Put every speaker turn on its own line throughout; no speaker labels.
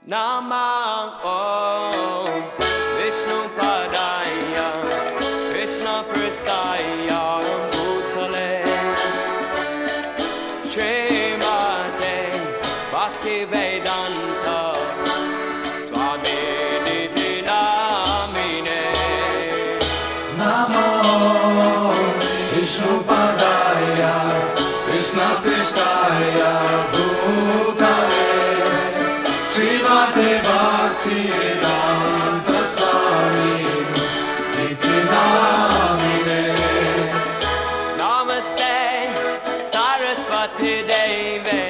Namah Om Vishnu Padaya Krishna Pristaya Bhutale Srimate Bhakti Vedanta Swami Niti Namine
Namo Vishnu Padaya Krishna Pristaya Bhutale Srimate Bhakti Vedanta Swami Niti Namine
Namaste Saraswati Devi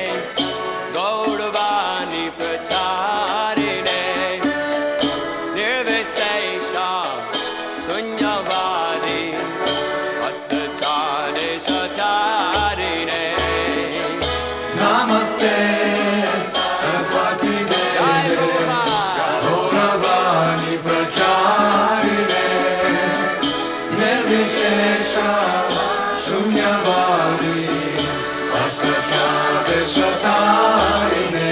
Gauravani Pracharine Nirvisesha Sunyavadi Astachare Shatarine
Namaste Saraswati Devi Gauravani Pracharine Nirvishesha Shunyavadi Astachare Shatarine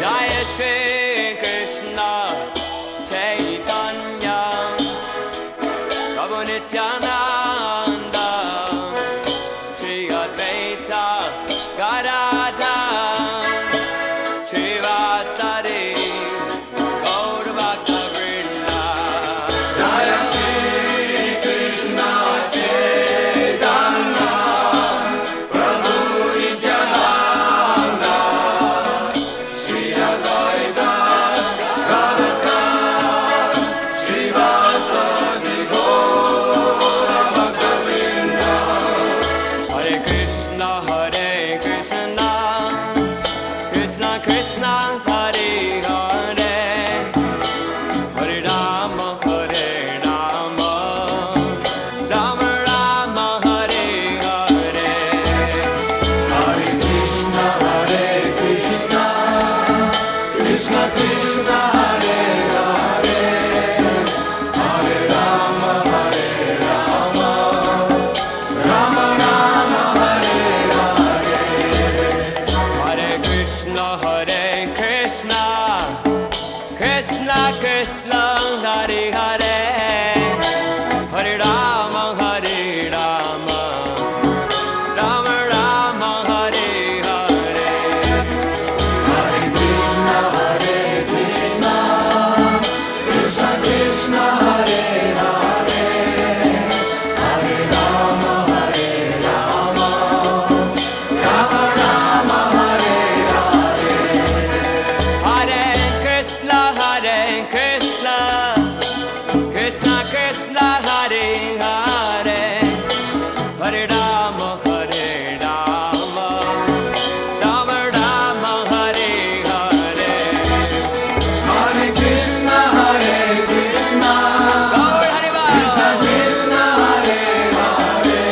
Jaya Shri Krishna Chaitanya Prabhu Nityananda Shri Advaita Gadadhar Shri Vasari Gaur Bhakta Vrinda
Jaya Shri Krishna Chaitanya Prabhu Nityananda Shri Advaita Gadadhar Shri Vasadi Gaura Bhakta-vrinda
Hare Krishna Krishna Krishna Hare Hare Hare Rama Rama Rama Hare Hare
Hare Krishna Krishna Krishna Hare Hare Hare Rama Rama Rama Hare Hare
Hare Krishna Krishna Krishna Hare Hare Hare Rama Rama Rama Hare Hare
Hare Krishna Krishna Krishna Hare Hare Hare Rama Rama Rama Hare Hare
Hare Krishna Krishna Krishna Hare Hare Hare Rama Rama Rama Hare Hare
Hare Krishna Krishna
Gaur Hari Bol.
Krishna Hare Hare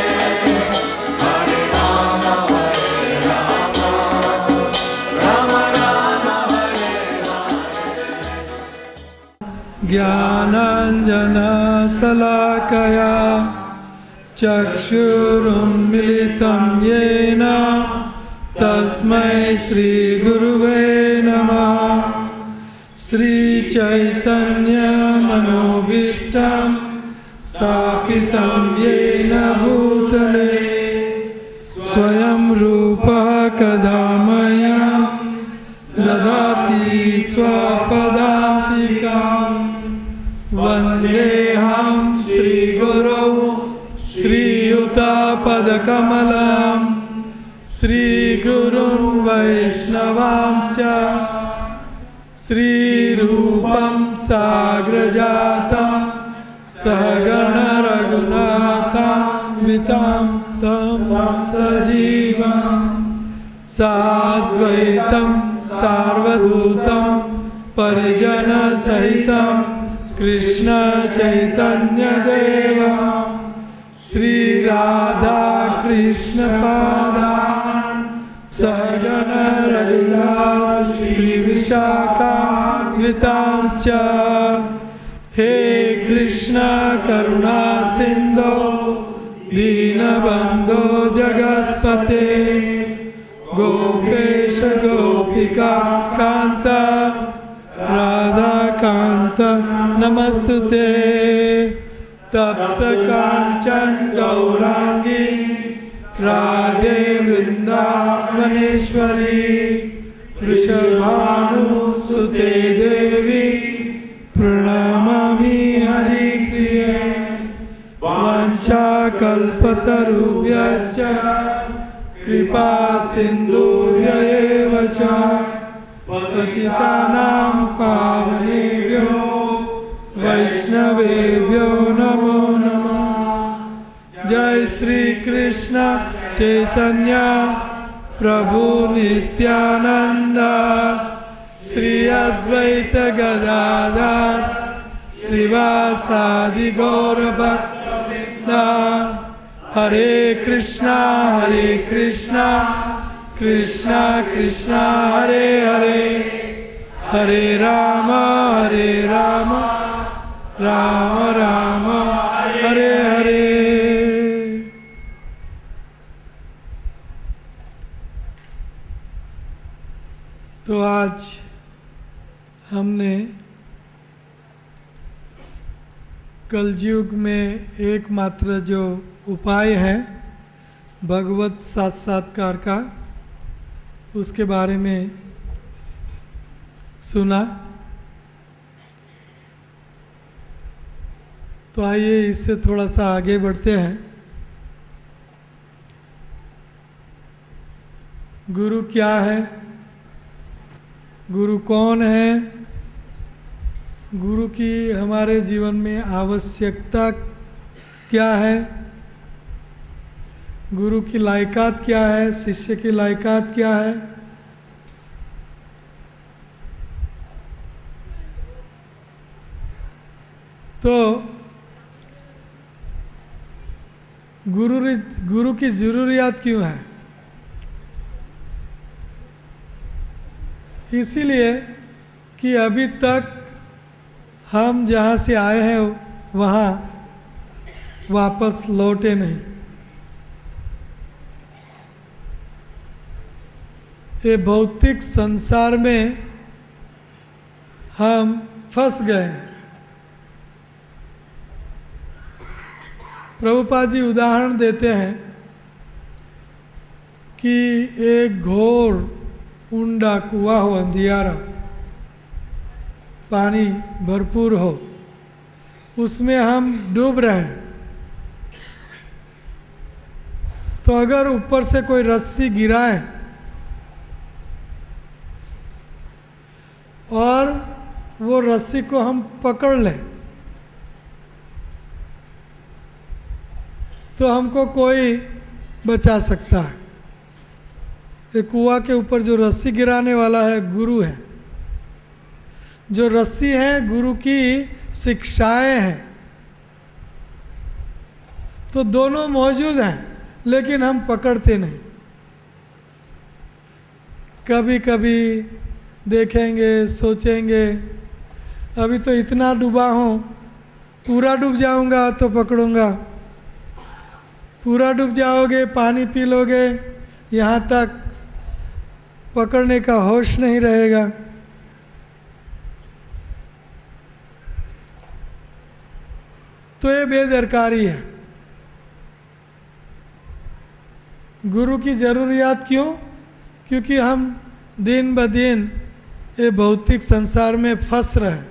Hare Rama Rama Hare
ज्ञानाञ्जना शलाकया चक्षुरुन्मिलितं येन तस्मै श्रीगुरुवे नमः श्रीचैतन्यमनोभीष्टं स्थापितं येन भूतले स्वयं रूपः कदा मह्यं ददाति स्वपदान्तिकम् वन्देऽहं श्रीगुरौ श्रीयुतापदकमलं श्रीगुरुं वैष्णवां च श्रीरूपं साग्रजातं सहगणरघुनाथान्वितं तं सजीवं साद्वैतं सार्वभौतं परिजनसहितं कृष्ण चैतन्यदेव श्रीराधा कृष्ण पादान् सहगण रघुनाथ श्रीविशाखान्वितां च हे कृष्ण करुणा सिन्धो दीनबन्धो जगत्पते गोपेश गोपिका कान्ता नमस्तुते। तप्त कांचन गौरांगी राधे वृंदावनेश्वरी वृषभानुसुते देवी प्रणमामि हरिप्रिये। वाञ्छाकल्पतरुभ्यश्च कृपा सिन्धुभ्यैव च पतितानां पावनेभ्यो वैष्णवेभ्यो नमो नमः। जय श्री कृष्ण चैतन्य प्रभु नित्यानंद श्री अद्वैत गदाधर श्रीवासादि गौरभक्त। हरे कृष्णा कृष्णा कृष्णा हरे हरे, हरे राम राम राम हरे हरे। तो आज हमने कलयुग में एकमात्र जो उपाय है भगवत साक्षात्कार का, उसके बारे में सुना। तो आइए इससे थोड़ा सा आगे बढ़ते हैं। गुरु क्या है, गुरु कौन है, गुरु की हमारे जीवन में आवश्यकता क्या है, गुरु की लायकात क्या है, शिष्य की लायकात क्या है। तो गुरु की ज़रूरियात क्यों है? इसीलिए कि अभी तक हम जहाँ से आए हैं वहाँ वापस लौटे नहीं। ये भौतिक संसार में हम फंस गए हैं। प्रभुपाद जी उदाहरण देते हैं कि एक घोर ऊंडा कुआं हो, अंधियारा, पानी भरपूर हो, उसमें हम डूब रहे हैं। तो अगर ऊपर से कोई रस्सी गिराए और वो रस्सी को हम पकड़ लें तो हमको कोई बचा सकता है। ये कुआं के ऊपर जो रस्सी गिराने वाला है गुरु है। जो रस्सी है गुरु की शिक्षाएं हैं। तो दोनों मौजूद हैं लेकिन हम पकड़ते नहीं। कभी कभी देखेंगे, सोचेंगे अभी तो इतना डूबा हूँ, पूरा डूब जाऊंगा तो पकड़ूंगा। पूरा डूब जाओगे, पानी पी लोगे, यहाँ तक पकड़ने का होश नहीं रहेगा। तो ये बेदरकारी है। गुरु की ज़रूरियात क्यों? क्योंकि हम दिन ब दिन ये भौतिक संसार में फंस रहे हैं।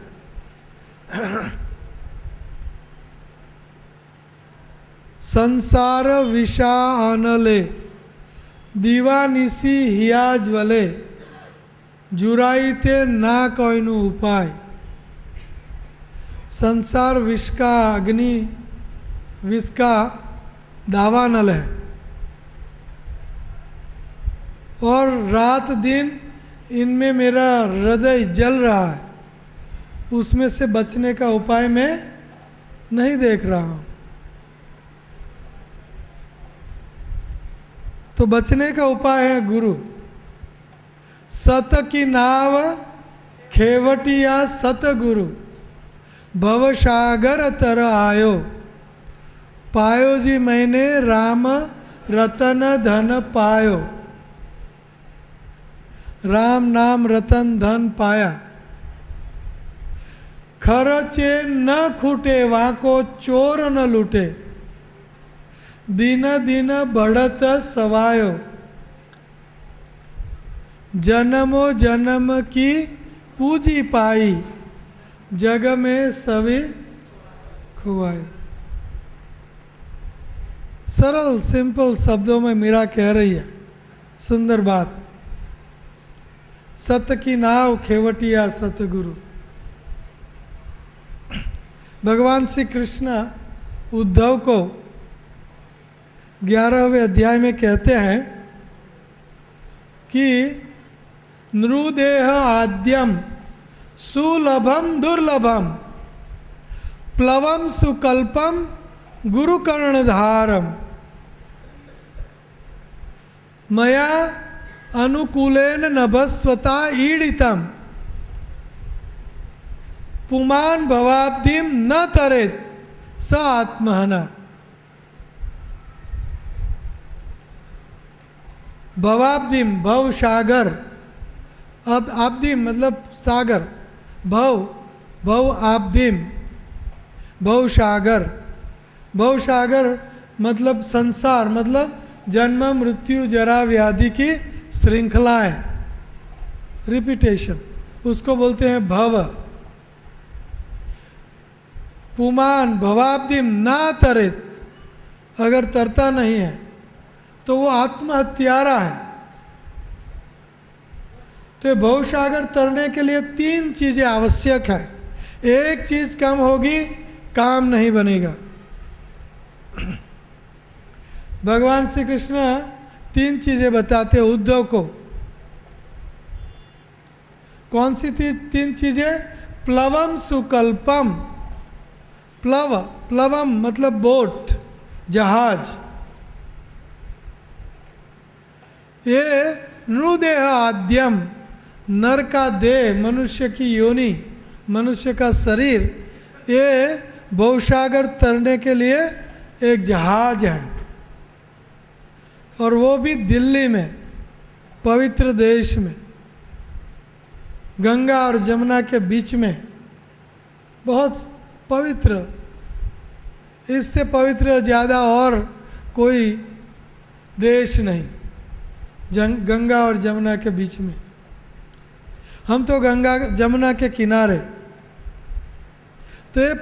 संसार विषा आनले दीवानिसी हिया ज्वले जुराईते ना कोइनु उपाय। संसार विष का अग्नि, विष का दावानल है और रात दिन इनमें मेरा हृदय जल रहा है। उसमें से बचने का उपाय मैं नहीं देख रहा हूँ। तो बचने का उपाय है गुरु। सत की नाव खेवटिया सतगुरु भवसागर तर आयो। पायो जी मैंने राम रतन धन पायो। राम नाम रतन धन पाया। खर्चे न खूटे वाको चोर न लूटे, दिन दिन बढ़त सवायो, जन्मो जन्म की पूजी पाई, जग में सभी खुआई। सरल सिंपल शब्दों में मीरा कह रही है सुंदर बात। सत की नाव खेवटिया सतगुरु। भगवान श्री कृष्ण उद्धव को 11वें अध्याय में कहते हैं कि नृदेह आद्यम सुलभम दुर्लभम प्लवम सुकल्पम गुरुकर्णधारम मया अनुकूलेन नभस्वता ईडितम पुमान भवाब्धिम न तरेत स आत्महना। भवाब्धिम भव सागर, अब आब्धिम मतलब सागर, भव भव आब्धिम भव सागर। भव सागर मतलब संसार, मतलब जन्म मृत्यु जरा व्याधि की श्रृंखला है, रिपीटेशन, उसको बोलते हैं भव। पुमान भवाब्धिम ना तरित, अगर तरता नहीं है तो वो आत्महत्यारा है। तो भवसागर तरने के लिए 3 चीज़ें आवश्यक है। एक चीज़ कम होगी काम नहीं बनेगा। भगवान श्री कृष्ण 3 चीज़ें बताते उद्धव को। कौन सी 3 चीज़ें? प्लवम सुकल्पम। प्लवम मतलब बोट, जहाज। ये नृदेह आद्यम, नर का देह, मनुष्य की योनि, मनुष्य का शरीर, ये भवसागर तरने के लिए एक जहाज है। और वो भी दिल्ली में, पवित्र देश में, गंगा और जमुना के बीच में, बहुत पवित्र, इससे पवित्र ज़्यादा और कोई देश नहीं, गंगा और जमुना के बीच में। हम तो गंगा जमुना के किनारे, तो ये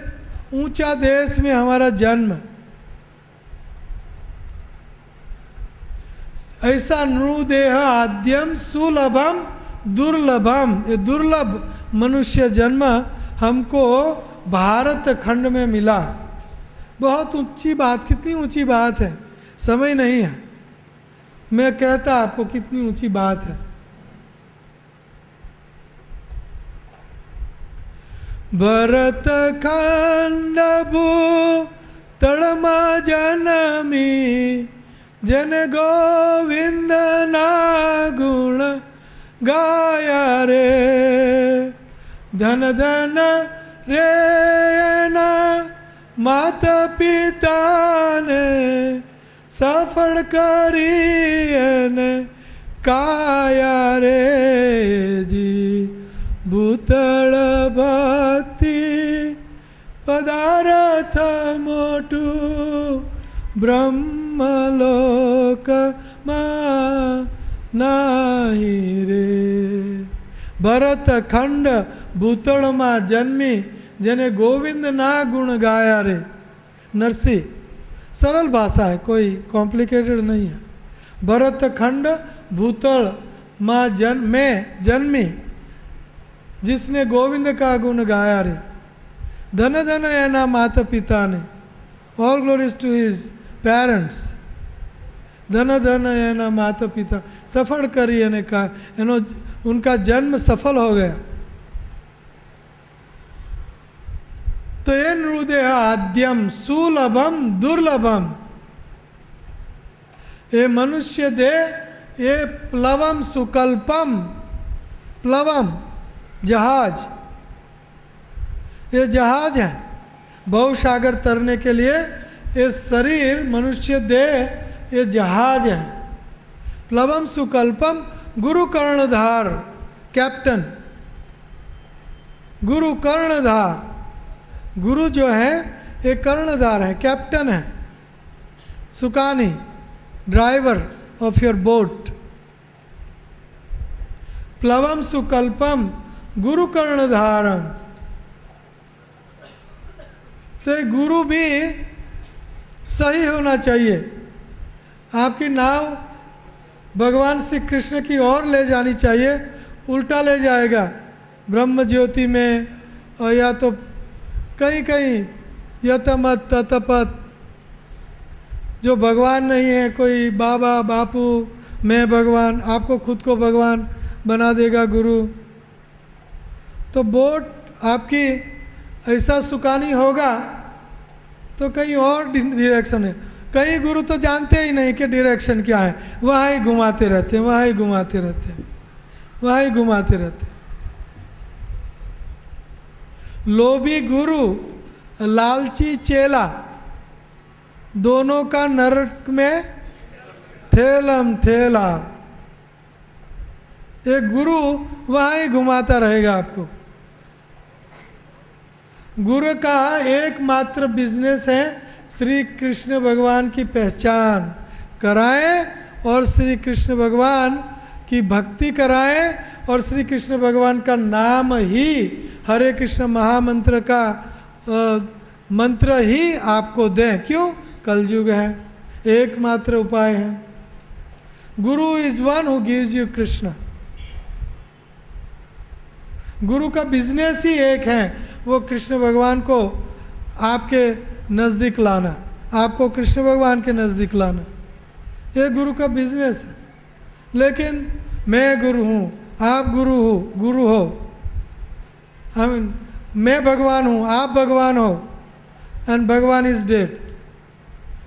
ऊंचा देश में हमारा जन्म। ऐसा नृदेह आद्यम सुलभम दुर्लभम, ये दुर्लभ मनुष्य जन्म हमको भारत खंड में मिला। बहुत ऊंची बात, कितनी ऊंची बात है, समय नहीं है मैं कहता आपको कितनी ऊंची बात है। भरत खंड भूतलमा जनमी, जन गोविंद ना गुण गाया रे। धन धन रे ना माता पिता ने सफल करियन काया रे जी। भूतल भक्ति पदार्थ मोटू ब्रह्मलोक नाही रे। भरत खंड भूतल में जन्मी, जने गोविंद ना गुण गाया रे। नरसी सरल भाषा है, कोई कॉम्प्लिकेटेड नहीं है। भरत खंड भूतल माँ में जन्मी, जिसने गोविंद का गुण गाया रे। धन धन है ना माता पिता ने, all glories to his parents. धन धन है ना माता पिता, सफल करिए ने कहा, एनो उनका जन्म सफल हो गया। तो ये नृदेह आद्यम सुलभम दुर्लभम, ये मनुष्य देह, ये प्लवम सुकल्पम, प्लवम जहाज, ये जहाज है भवसागर तरने के लिए। ये शरीर मनुष्य देह ये जहाज है। प्लवम सुकल्पम गुरु कर्णधार, कैप्टन, गुरु कर्णधार, गुरु जो है एक कर्णधार है, कैप्टन है, Sukani, driver of your boat. प्लवम सुकल्पम गुरु कर्णधारम। तो गुरु भी सही होना चाहिए। आपकी नाव भगवान श्री कृष्ण की ओर ले जानी चाहिए, उल्टा ले जाएगा ब्रह्म ज्योति में, और या तो कहीं कहीं यतमत ततपत, जो भगवान नहीं है, कोई बाबा बापू मैं भगवान, आपको खुद को भगवान बना देगा गुरु। तो बोट आपकी ऐसा सुकानी होगा तो कहीं और डायरेक्शन है। कई गुरु तो जानते ही नहीं कि डायरेक्शन क्या है, वहाँ ही घुमाते रहते हैं, वहाँ ही घुमाते रहते हैं, वहाँ ही घुमाते रहते हैं। लोभी गुरु, लालची चेला, दोनों का नरक में ठेलम ठेला। एक गुरु वहाँ ही घुमाता रहेगा आपको। गुरु का एकमात्र बिजनेस है श्री कृष्ण भगवान की पहचान कराएं और श्री कृष्ण भगवान की भक्ति कराएं और श्री कृष्ण भगवान का नाम ही, हरे कृष्ण महामंत्र का मंत्र ही आपको दें। क्यों? कलयुग है, एकमात्र उपाय है। गुरु is one who gives you Krishna. गुरु का बिजनेस ही एक है, वो कृष्ण भगवान को आपके नज़दीक लाना, आपको कृष्ण भगवान के नज़दीक लाना, ये गुरु का बिजनेस है। लेकिन मैं गुरु हूँ, आप गुरु हो, मैं भगवान हूँ, आप भगवान हो, एंड भगवान इज डेड।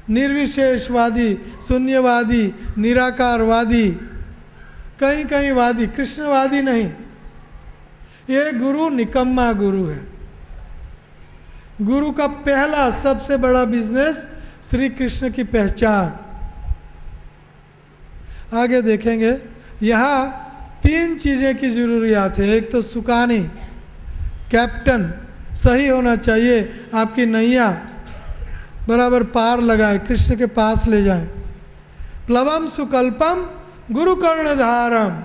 निर्विशेषवादी, शून्यवादी, निराकारवादी, कहीं कहीं वादी, कृष्णवादी नहीं। ये गुरु निकम्मा गुरु है। गुरु का पहला सबसे बड़ा बिजनेस श्री कृष्ण की पहचान। आगे देखेंगे, यहाँ 3 चीज़ें की ज़रूरियात है। एक तो सुकानी, कैप्टन सही होना चाहिए, आपकी नैया बराबर पार लगाए, कृष्ण के पास ले जाए। प्लवम सुकल्पम गुरु कर्णधारम।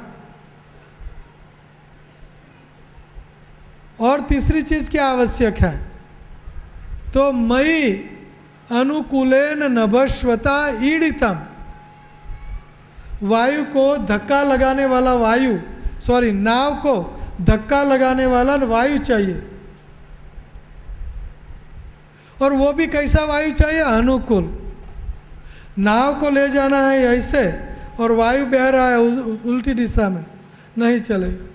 और तीसरी चीज़ क्या आवश्यक है? तो मई अनुकूलेन नभस्वता ईडितम। वायु को धक्का लगाने वाला नाव को धक्का लगाने वाला वायु चाहिए। और वो भी कैसा वायु चाहिए? अनुकूल। नाव को ले जाना है ऐसे और वायु बह रहा है उल्टी दिशा में, नहीं चलेगा।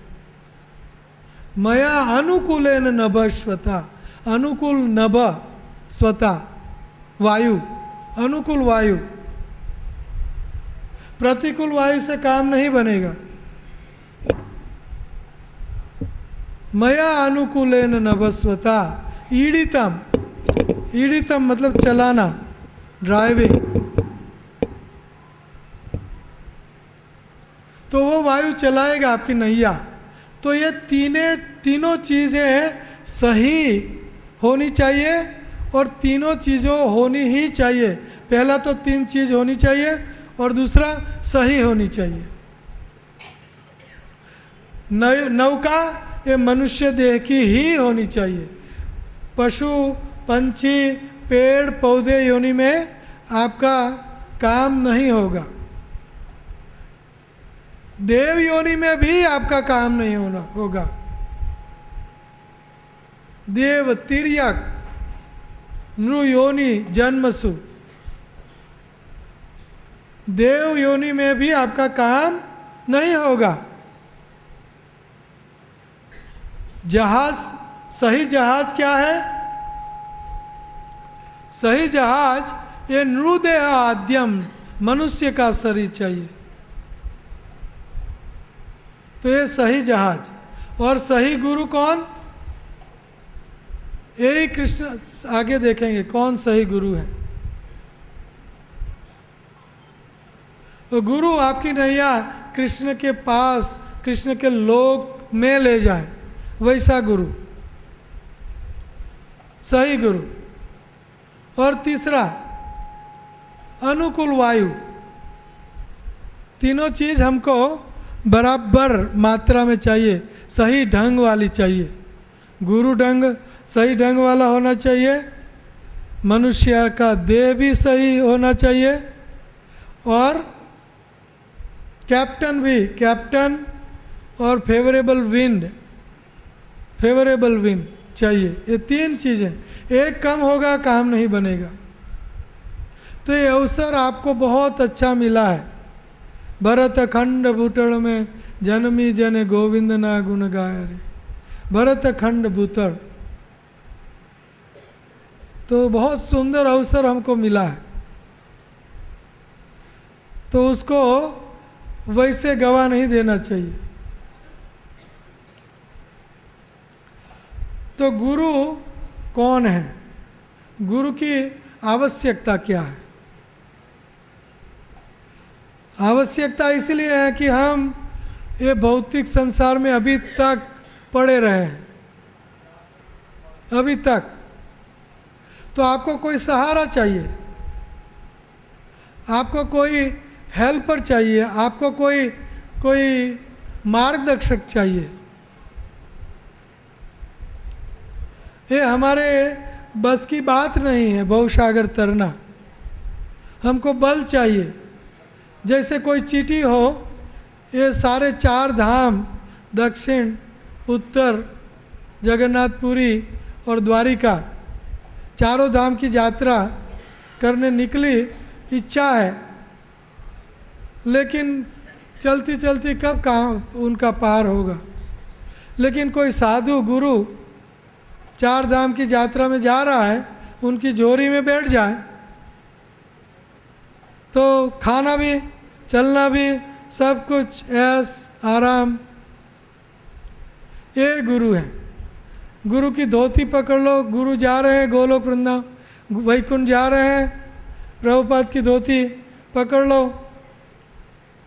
मया अनुकूलेन नभस्वता, अनुकूल नभ स्वता वायु, अनुकूल वायु। प्रतिकूल वायु से काम नहीं बनेगा। मया अनुकूलेन नभस्वता ईडितम। ईडितम मतलब चलाना, ड्राइविंग। तो वो वायु चलाएगा आपकी नैया। तो ये तीनों चीज़ें सही होनी चाहिए और तीनों चीज़ों होनी ही चाहिए। पहला तो 3 चीज़ होनी चाहिए और दूसरा सही होनी चाहिए। नौका ये मनुष्य देह की ही होनी चाहिए। पशु पंछी पेड़ पौधे योनि में आपका काम नहीं होगा। देव योनि में भी आपका काम नहीं होगा। देव तिर्यक नृ योनि जन्मसु, देव योनि में भी आपका काम नहीं होगा। जहाज, सही जहाज क्या है? सही जहाज ये नृदेह आद्यम, मनुष्य का शरीर चाहिए। तो ये सही जहाज। और सही गुरु कौन? यही कृष्ण। आगे देखेंगे कौन सही गुरु है। तो गुरु आपकी नैया कृष्ण के पास, कृष्ण के लोक में ले जाए, वैसा गुरु। सही गुरु, और तीसरा अनुकूल वायु। तीनों चीज़ हमको बराबर मात्रा में चाहिए, सही ढंग वाली चाहिए। गुरु ढंग सही ढंग वाला होना चाहिए, मनुष्य का देह भी सही होना चाहिए, और कैप्टन भी, कैप्टन और फेवरेबल विंड चाहिए। ये तीन चीज़ें, एक कम होगा काम नहीं बनेगा। तो ये अवसर आपको बहुत अच्छा मिला है। भरत खंड भूतड़ में जन्मी जन गोविंद ना गुण गाय रे, भरत खंड भूतड़। तो बहुत सुंदर अवसर हमको मिला है, तो उसको वैसे गवा नहीं देना चाहिए। तो गुरु कौन है, गुरु की आवश्यकता क्या है? आवश्यकता इसलिए है कि हम ये भौतिक संसार में अभी तक पड़े रहे हैं, अभी तक। तो आपको कोई सहारा चाहिए, आपको कोई हेल्पर चाहिए, आपको कोई मार्गदर्शक चाहिए। ये हमारे बस की बात नहीं है भवसागर तरना, हमको बल चाहिए। जैसे कोई चींटी हो, ये सारे 4 धाम दक्षिण उत्तर जगन्नाथपुरी और द्वारिका, चारों धाम की यात्रा करने निकली, इच्छा है, लेकिन चलती चलती कब कहाँ उनका पार होगा। लेकिन कोई साधु गुरु 4 धाम की यात्रा में जा रहा है, उनकी झोरी में बैठ जाए तो खाना भी चलना भी सब कुछ ऐस आराम। ये गुरु है। गुरु की धोती पकड़ लो, गुरु जा रहे हैं गोलोक वृंदावन वैकुंठ जा रहे हैं, प्रभुपाद की धोती पकड़ लो।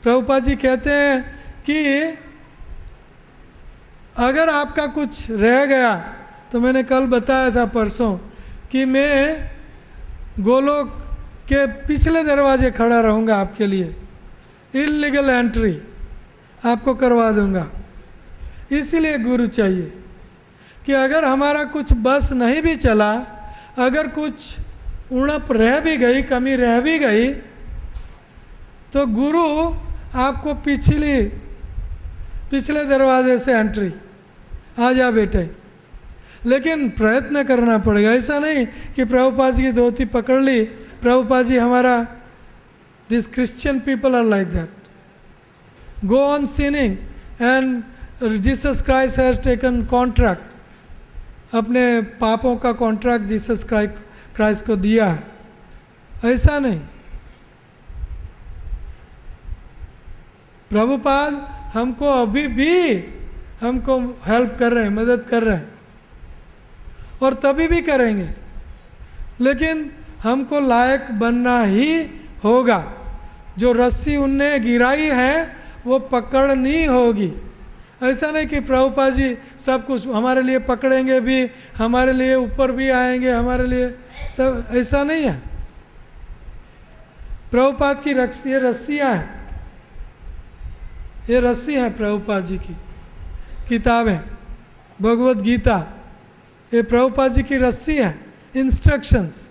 प्रभुपाद जी कहते हैं कि अगर आपका कुछ रह गया, तो मैंने कल बताया था परसों कि मैं गोलोक के पिछले दरवाजे खड़ा रहूँगा आपके लिए, इल्लीगल एंट्री आपको करवा दूँगा। इसीलिए गुरु चाहिए कि अगर हमारा कुछ बस नहीं भी चला, अगर कुछ उणप रह भी गई, कमी रह भी गई, तो गुरु आपको पिछले दरवाजे से एंट्री, आ जा बेटे। लेकिन प्रयत्न करना पड़ेगा। ऐसा नहीं कि प्रभुपाद जी की धोती पकड़ ली, प्रभुपाद जी हमारा, this Christian people are like that, go on sinning and Jesus Christ has taken contract, अपने पापों का कॉन्ट्रैक्ट जीसस क्राइस्ट को दिया है। ऐसा नहीं। प्रभुपाद हमको अभी भी हमको हेल्प कर रहे हैं, मदद कर रहे हैं, और तभी भी करेंगे। लेकिन हमको लायक बनना ही होगा। जो रस्सी उनने गिराई है वो पकड़नी होगी। ऐसा नहीं कि प्रभुपाद जी सब कुछ हमारे लिए पकड़ेंगे भी, हमारे लिए ऊपर भी आएंगे, हमारे लिए सब, ऐसा नहीं है। प्रभुपाद की ये रस्सियाँ हैं, ये रस्सी हैं प्रभुपाद जी की किताबें, भगवत गीता, ये प्रभुपाद जी की रस्सी है। इंस्ट्रक्शंस,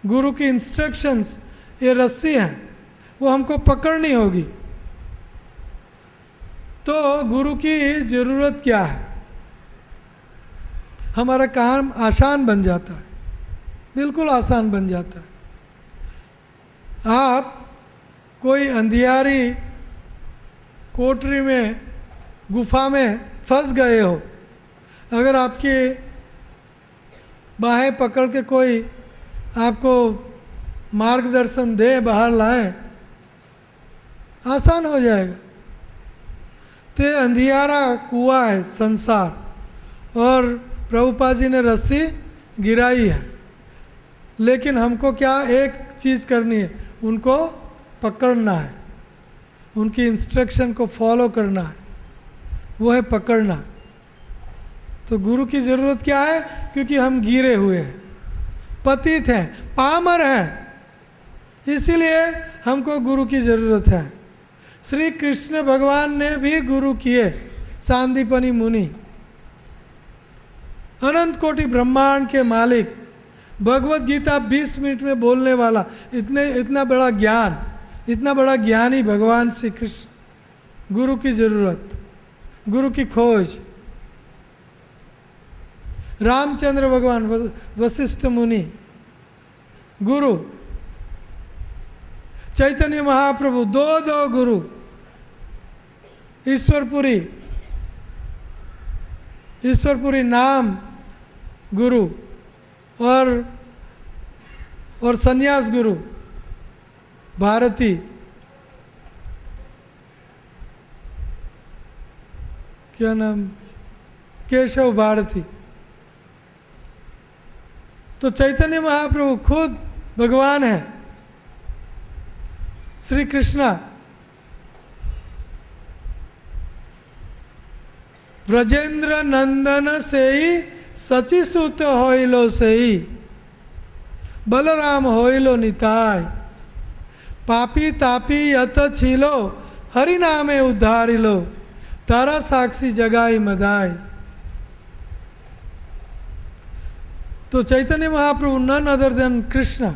गुरु की इंस्ट्रक्शंस ये रस्सी हैं, वो हमको पकड़नी होगी। तो गुरु की ज़रूरत क्या है? हमारा काम आसान बन जाता है, बिल्कुल आसान बन जाता है। आप कोई अंधियारी कोठरी में, गुफा में फंस गए हो, अगर आपकी बाहें पकड़ के कोई आपको मार्गदर्शन दे, बाहर लाए, आसान हो जाएगा। तो ये अंधियारा कुआं है संसार, और प्रभुपाद जी ने रस्सी गिराई है। लेकिन हमको क्या एक चीज़ करनी है, उनको पकड़ना है, उनकी इंस्ट्रक्शन को फॉलो करना है, वो है पकड़ना। तो गुरु की ज़रूरत क्या है? क्योंकि हम गिरे हुए हैं, पतित हैं, पामर हैं, इसीलिए हमको गुरु की ज़रूरत है। श्री कृष्ण भगवान ने भी गुरु किए, सांदीपनी मुनि, अनंत कोटि ब्रह्मांड के मालिक, भगवत गीता 20 मिनट में बोलने वाला, इतना बड़ा ज्ञान, इतना बड़ा ज्ञानी भगवान श्री कृष्ण। गुरु की ज़रूरत, गुरु की खोज। रामचंद्र भगवान, वशिष्ठ मुनि, गुरु। चैतन्य महाप्रभु, दो गुरु। ईश्वरपुरी नाम गुरु और संन्यास गुरु भारती। क्या नाम? केशव भारती। तो चैतन्य महाप्रभु खुद भगवान है, श्री कृष्णा। व्रजेंद्र नंदन से ही सचिसुत होइलो से ही, बलराम होइलो निताय, पापी तापी यत छिलो, हरि नामे उद्धारिलो, तारा साक्षी जगाई मदाय। तो Chaitanya Mahaprabhu none other than Krishna,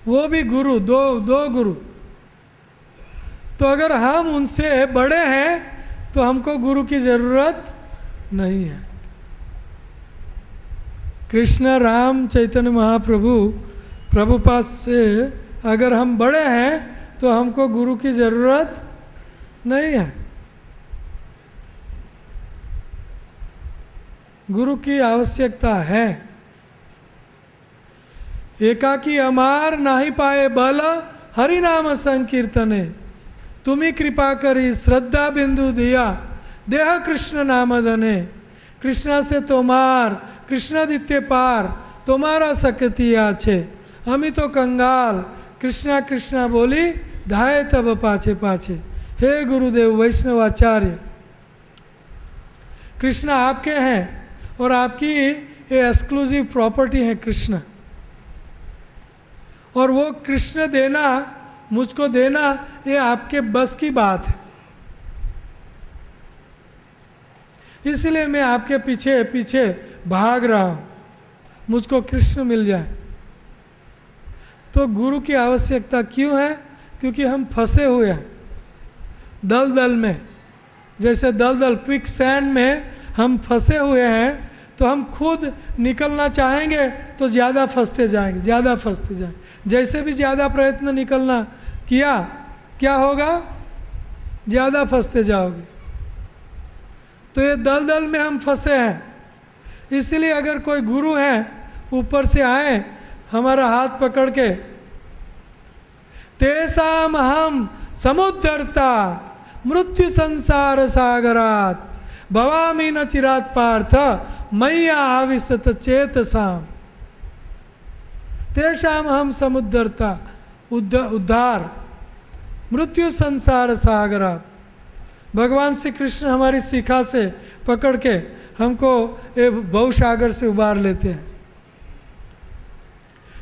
वो भी गुरु, दो गुरु। तो अगर हम उनसे बड़े हैं तो हमको गुरु की ज़रूरत नहीं है। कृष्ण, राम, चैतन्य महाप्रभु, प्रभुपाद से अगर हम बड़े हैं तो हमको गुरु की ज़रूरत नहीं है। गुरु की आवश्यकता है। एकाकी अमार नाही पाए बल, हरि नाम संकीर्तने, तुम्ही कृपा करी श्रद्धा बिंदु दिया, देह कृष्ण नाम धने। कृष्णा से तोमार, कृष्णादित्य पार, तुम्हारा शक्ति आछे, हमी तो कंगाल, कृष्णा कृष्णा बोली, धाये तब पाछे पाछे। हे गुरुदेव वैष्णवाचार्य, कृष्ण आपके हैं और आपकी ये एक्सक्लूसिव प्रॉपर्टी है कृष्ण, और वो कृष्ण देना, मुझको देना, ये आपके बस की बात है। इसलिए मैं आपके पीछे पीछे भाग रहा हूँ, मुझको कृष्ण मिल जाए। तो गुरु की आवश्यकता क्यों है? क्योंकि हम फंसे हुए हैं दलदल में। जैसे दलदल, क्विक सैंड में हम फंसे हुए हैं, तो हम खुद निकलना चाहेंगे तो ज़्यादा फंसते जाएंगे, ज़्यादा फंसते जाएंगे। जैसे भी ज़्यादा प्रयत्न निकलना किया, क्या होगा? ज़्यादा फंसते जाओगे। तो ये दलदल में हम फंसे हैं। इसलिए अगर कोई गुरु है ऊपर से आए हमारा हाथ पकड़ के, तेसाम हम समुद्धरता मृत्यु संसार सागरात, भवामी न चिरात पार्थ, मैया आविशत चेतसाम। तेषाम हम समुद्धरता, उद्धार, मृत्यु संसार सागरात। भगवान श्री कृष्ण हमारी शिखा से पकड़ के हमको ये भवसागर से उबार लेते हैं।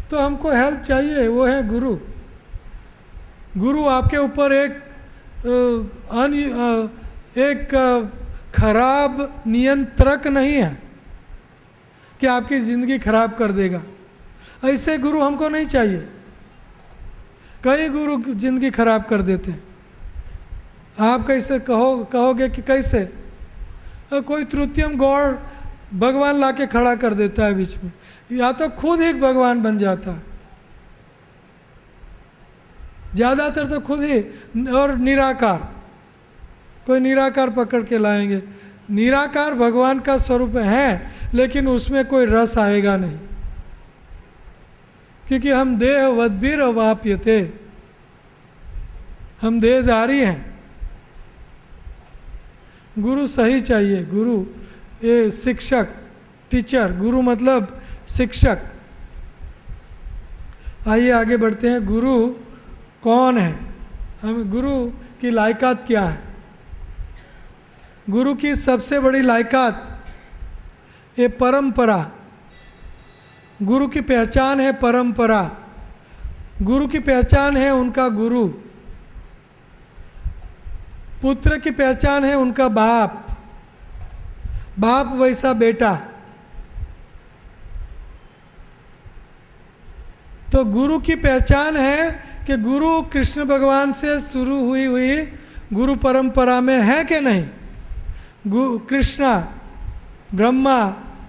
तो हमको हेल्प चाहिए, वो है गुरु। गुरु आपके ऊपर एक खराब नियंत्रक नहीं है कि आपकी ज़िंदगी खराब कर देगा। ऐसे गुरु हमको नहीं चाहिए। कई गुरु ज़िंदगी खराब कर देते हैं। आप कैसे कहोगे कि कैसे? कोई तृतीयम गौड़ भगवान लाके खड़ा कर देता है बीच में, या तो खुद ही भगवान बन जाता है। ज़्यादातर तो खुद ही, और निराकार, कोई निराकार पकड़ के लाएंगे। निराकार भगवान का स्वरूप है, लेकिन उसमें कोई रस आएगा नहीं, क्योंकि हम देहवद्भिर वाप्यते, हम देहधारी हैं। गुरु सही चाहिए। गुरु ये शिक्षक, टीचर, गुरु मतलब शिक्षक। आइए आगे बढ़ते हैं। गुरु कौन है? हम गुरु की लायकात क्या है? गुरु की सबसे बड़ी लायकात ये परंपरा। गुरु की पहचान है परंपरा। गुरु की पहचान है उनका गुरु। पुत्र की पहचान है उनका बाप। बाप वैसा बेटा। तो गुरु की पहचान है कि गुरु कृष्ण भगवान से शुरू हुई गुरु परंपरा में है कि नहीं। कृष्णा, ब्रह्मा,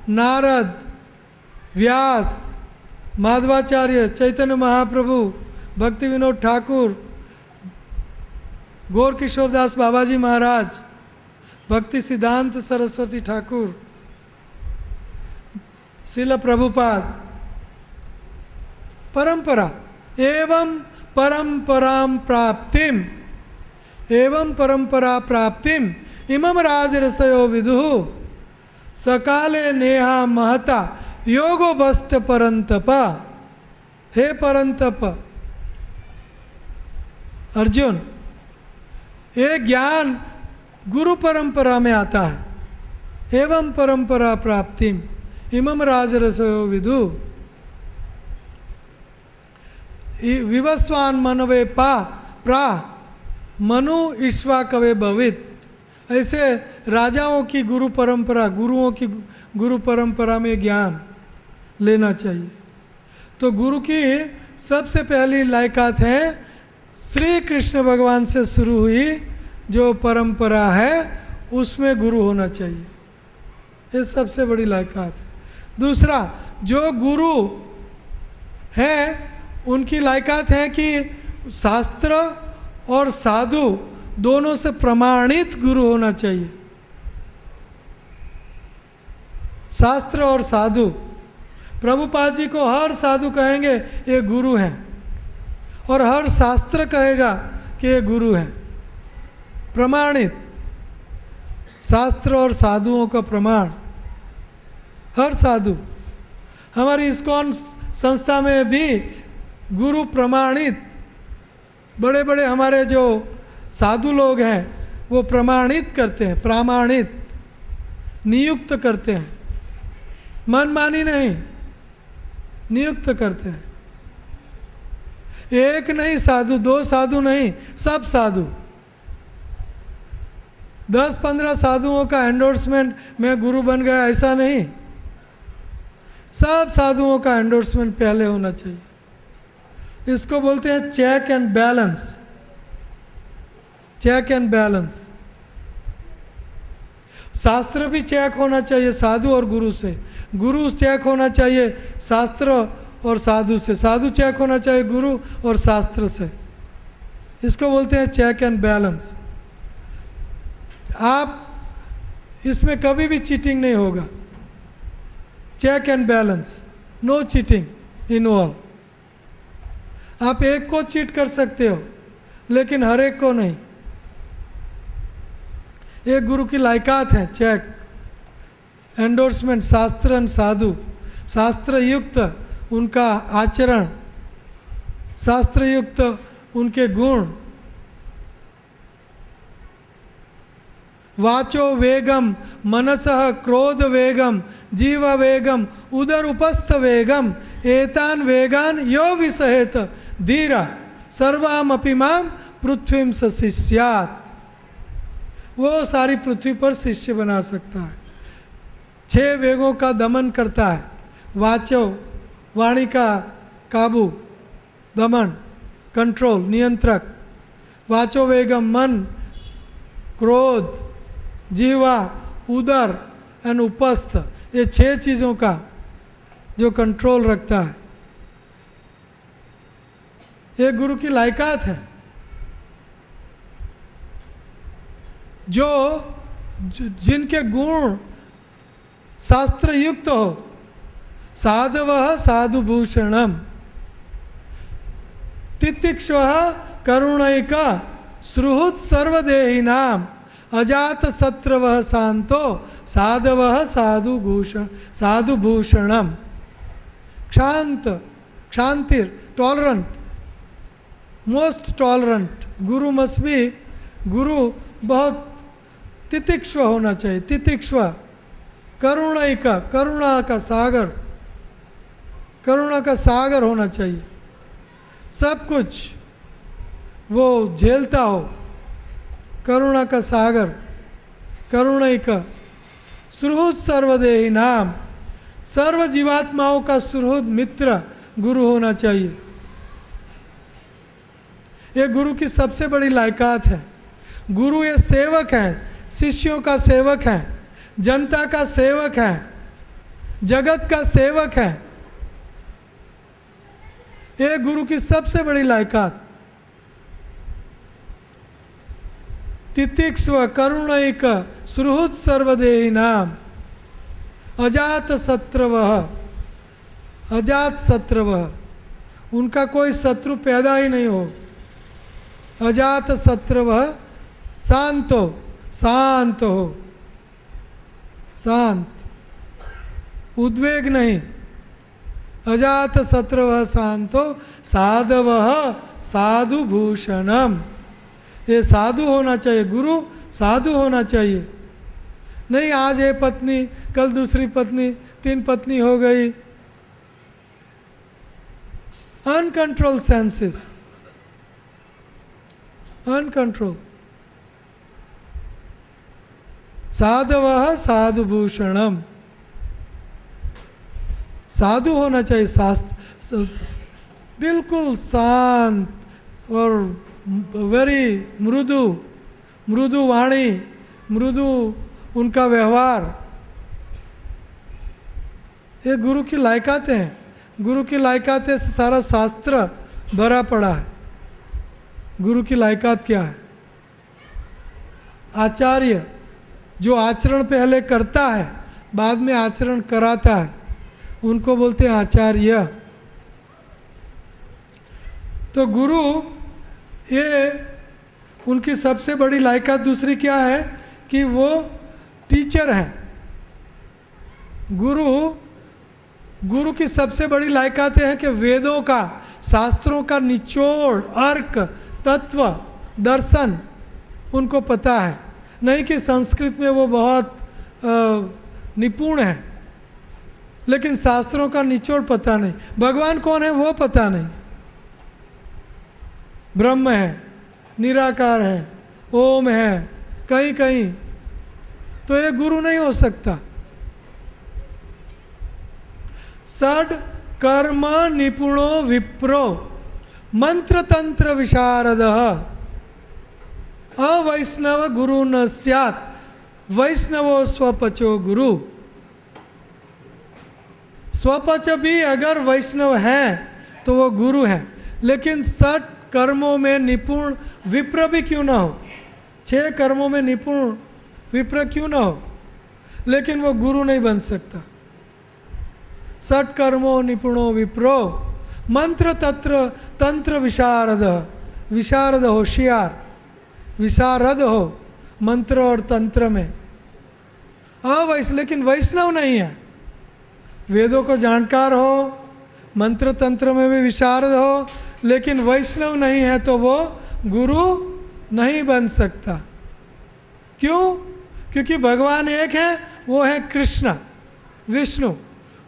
नारद, व्यास, माधवाचार्य, चैतन्य महाप्रभु, भक्ति विनोद ठाकुर, गौर किशोरदास बाबाजी महाराज, भक्ति सिद्धांत सरस्वती ठाकुर, श्रील प्रभुपाद। परंपरा एवं परंपराम प्राप्तिम, एवं परंपरा प्राप्तिम इमम राजरसयो विदुः सकाले नेहा महता योगो बस्ट परंतप। हे परंतप अर्जुन, ये ज्ञान गुरु परंपरा में आता है। एवं परंपरा प्राप्तिम इमम राजरसयो विदु विवस्वान मनवे प्रा मनु ईश्वा कवे भवित। ऐसे राजाओं की गुरु परंपरा, गुरुओं की गुरु परंपरा में ज्ञान लेना चाहिए। तो गुरु की सबसे पहली लायकात है श्री कृष्ण भगवान से शुरू हुई जो परंपरा है उसमें गुरु होना चाहिए। ये सबसे बड़ी लायकात है। दूसरा, जो गुरु है उनकी लायकात है कि शास्त्र और साधु दोनों से प्रमाणित गुरु होना चाहिए। शास्त्र और साधु, प्रभुपाद जी को हर साधु कहेंगे ये गुरु हैं, और हर शास्त्र कहेगा कि ये गुरु हैं। प्रमाणित शास्त्र और साधुओं का प्रमाण, हर साधु। हमारी इस्कॉन संस्था में भी गुरु प्रमाणित, बड़े बड़े हमारे जो साधु लोग हैं वो प्रमाणित करते हैं, प्रामाणित नियुक्त करते हैं, मनमानी नहीं, नियुक्त करते हैं। एक नहीं साधु, दो साधु नहीं, सब साधु। 10-15 साधुओं का एंडोर्समेंट में गुरु बन गया ऐसा नहीं, सब साधुओं का एंडोर्समेंट पहले होना चाहिए। इसको बोलते हैं check and balance. Check and balance. शास्त्र भी चेक होना चाहिए साधु और गुरु से, गुरु चेक होना चाहिए शास्त्र और साधु से, साधु चेक होना चाहिए गुरु और शास्त्र से। इसको बोलते हैं चेक एंड बैलेंस। आप इसमें कभी भी चीटिंग नहीं होगा। Check and balance, no cheating involve. आप एक को चीट कर सकते हो लेकिन हर एक को नहीं। एक गुरु की लायकात है चेक, एंडोर्समेंट, शास्त्र एंड साधु, शास्त्र युक्त उनका आचरण, शास्त्र युक्त उनके गुण। वाचो वेगम मनसः क्रोध वेगम जीव वेगम उदर उपस्थ वेगम एतान वेगान यो विसहेत धीरा सर्वामपि माम पृथ्वीम सशिष्यात्। वो सारी पृथ्वी पर शिष्य बना सकता है। 6 वेगों का दमन करता है। वाचो, वाणी का काबू, दमन, कंट्रोल, नियंत्रक। वाचो वेगम मन, क्रोध, जीवा, उदर एंड उपस्थ, ये 6 चीज़ों का जो कंट्रोल रखता है। ये गुरु की लायकात है। जो जिनके गुण शास्त्र युक्त हो, साधवः साधुभूषणम तितिक्षवः करुणैका सुहृत् सर्वदेहिनाम अजात शत्रवः शांतो साधवः साधुभूषणम। शांत, शांतिर, tolerant, most tolerant. Guru must be, गुरु बहुत तितिक्ष्व होना चाहिए, तितिक्ष्व, करुणा का सागर, करुणा का सागर होना चाहिए। सब कुछ वो झेलता हो, करुणा का सागर, करुणा सुहृद सर्वदेही नाम, सर्व जीवात्माओं का सुहृद मित्र गुरु होना चाहिए। ये गुरु की सबसे बड़ी लायकात है। गुरु ये सेवक हैं, शिष्यों का सेवक हैं, जनता का सेवक है, जगत का सेवक है। ये गुरु की सबसे बड़ी लायकात। तितिक्ष्व करुणैक सुहृद सर्वदेही नाम, अजात शत्रवः, अजात शत्रवः, उनका कोई शत्रु पैदा ही नहीं हो। अजात शत्रवः, शांत हो, शांत हो, शांत, उद्वेग नहीं। अजात शत्रवः शांतो साधवः साधु भूषणम, ये साधु होना चाहिए, गुरु साधु होना चाहिए। नहीं आज ये पत्नी, कल दूसरी पत्नी, 3 पत्नी हो गई। Uncontrol senses, uncontrol. साधवः साधु भूषणम, साधु होना चाहिए, शास्त्र बिल्कुल शांत और वेरी मृदु, मृदु वाणी, मृदु उनका व्यवहार। ये गुरु की लायकातें हैं। गुरु की लायकातें से सारा शास्त्र भरा पड़ा है। गुरु की लायकात क्या है? आचार्य जो आचरण पहले करता है, बाद में आचरण कराता है, उनको बोलते हैं आचार्य। तो गुरु ये उनकी सबसे बड़ी लायकात दूसरी क्या है कि वो टीचर हैं। गुरु की सबसे बड़ी लायकात है कि वेदों का, शास्त्रों का निचोड़, अर्क, तत्व, दर्शन उनको पता है। नहीं कि संस्कृत में वो बहुत निपुण है, लेकिन शास्त्रों का निचोड़ पता नहीं। भगवान कौन है वो पता नहीं। ब्रह्म है, निराकार है, ओम है, कहीं कहीं, तो ये गुरु नहीं हो सकता। षड कर्म निपुणो विप्रो मंत्र तंत्र विशारदः अवैष्णव गुरु न स्यात् वैष्णवो स्वपचो गुरु। स्वपच भी अगर वैष्णव है तो वो गुरु है, लेकिन 6 कर्मों में निपुण विप्र भी क्यों ना हो, 6 कर्मों में निपुण विप्र क्यों ना हो, लेकिन वो गुरु नहीं बन सकता। 6 कर्मों निपुणो विप्रो मंत्र तंत्र विशारद, विशारद होशियार, विशारद हो मंत्र और तंत्र में। लेकिन वैष्णव नहीं है, वेदों को जानकार हो, मंत्र तंत्र में भी विशारद हो, लेकिन वैष्णव नहीं है तो वो गुरु नहीं बन सकता। क्यों? क्योंकि भगवान एक है, वो है कृष्ण, विष्णु,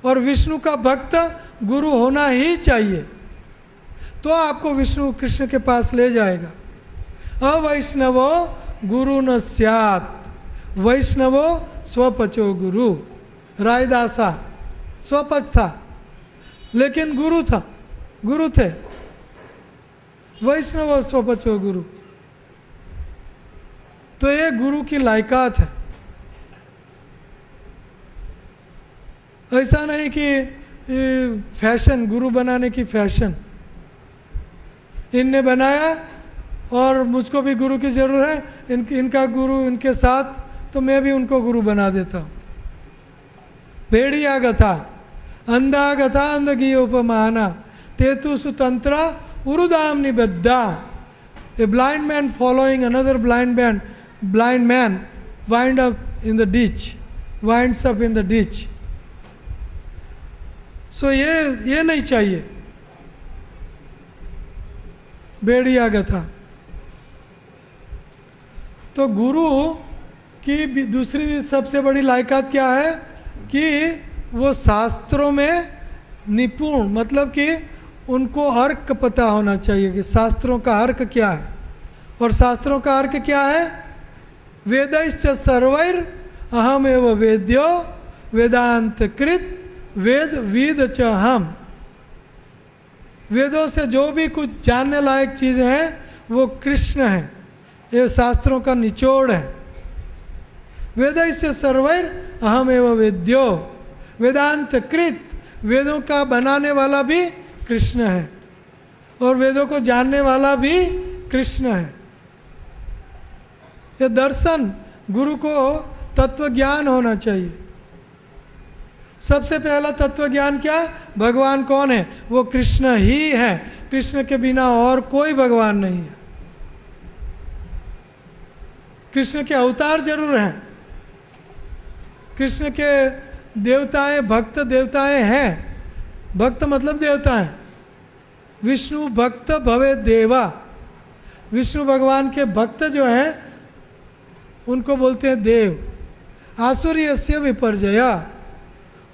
और विष्णु का भक्त गुरु होना ही चाहिए, तो आपको विष्णु कृष्ण के पास ले जाएगा। अवैष्णवो गुरु न स्यात् वैष्णवो स्वपचो गुरु। रायदासा स्वपच था लेकिन गुरु था, गुरु थे। वैष्णव स्वपचो गुरु, तो ये गुरु की लायकात है। ऐसा नहीं कि फैशन, गुरु बनाने की फैशन, इनने बनाया और मुझको भी गुरु की ज़रूरत है, इनका गुरु इनके साथ, तो मैं भी उनको गुरु बना देता हूँ। भेड़िया गथा अंधा गथा अंधगी उपमाना तेतु सुतंत्रा उरुदाम निबद्धा। A blind man following another blind man winds up in the ditch. So ये नहीं चाहिए, भेड़िया गथा। तो गुरु कि दूसरी सबसे बड़ी लायकात क्या है कि वो शास्त्रों में निपुण, मतलब कि उनको अर्क पता होना चाहिए कि शास्त्रों का अर्क क्या है। और शास्त्रों का अर्क क्या है? वेदैश्च सर्वैर अहमेव वेद्यो वेदांत कृत वेद विद च हम। वेदों से जो भी कुछ जानने लायक चीज़ें हैं वो कृष्ण हैं, ये शास्त्रों का निचोड़ है। वेदैश्च सर्वैर अहमेव वेद्यो वेदांत कृत, वेदों का बनाने वाला भी कृष्ण है और वेदों को जानने वाला भी कृष्ण है। ये दर्शन, गुरु को तत्व ज्ञान होना चाहिए। सबसे पहला तत्व ज्ञान क्या? भगवान कौन है? वो कृष्ण ही है, कृष्ण के बिना और कोई भगवान नहीं है। कृष्ण के अवतार जरूर हैं, कृष्ण के देवताएं, भक्त देवताएं हैं। भक्त मतलब देवता है। विष्णु भक्त भवे देवा, विष्णु भगवान के भक्त जो हैं उनको बोलते हैं देव। आसुर्यस्य विपर्जया,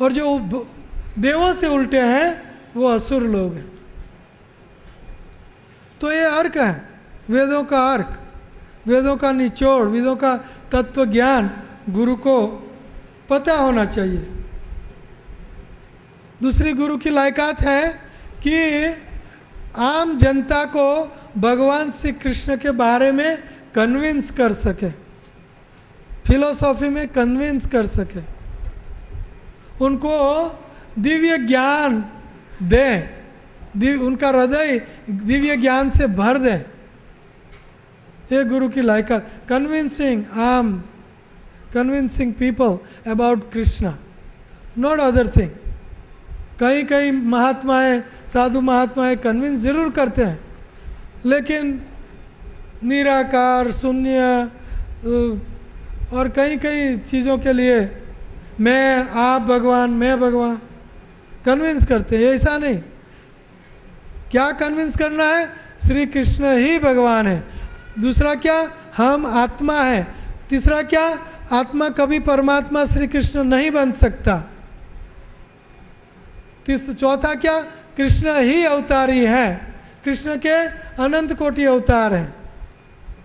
और जो देवों से उल्टे हैं वो असुर लोग हैं। तो ये अर्क है, वेदों का अर्क, वेदों का निचोड़, वेदों का तत्व ज्ञान गुरु को पता होना चाहिए। दूसरी गुरु की लायकात है कि आम जनता को भगवान श्री कृष्ण के बारे में कन्विंस कर सके, फिलोसॉफी में कन्विंस कर सके, उनको दिव्य ज्ञान दे, उनका हृदय दिव्य ज्ञान से भर दे। ये गुरु की लायकात, convincing people about Krishna, not other thing. कई कई महात्माएं, साधु महात्माएं कन्विंस जरूर करते हैं, लेकिन निराकार, शून्य और कई कई चीज़ों के लिए मैं, आप भगवान, मैं भगवान कन्विंस करते हैं। ऐसा नहीं। क्या कन्विंस करना है? श्री कृष्ण ही भगवान है। दूसरा क्या? हम आत्मा है। तीसरा क्या? आत्मा कभी परमात्मा श्री कृष्ण नहीं बन सकता। चौथा क्या? कृष्ण ही अवतारी है, कृष्ण के अनंत कोटि अवतार हैं।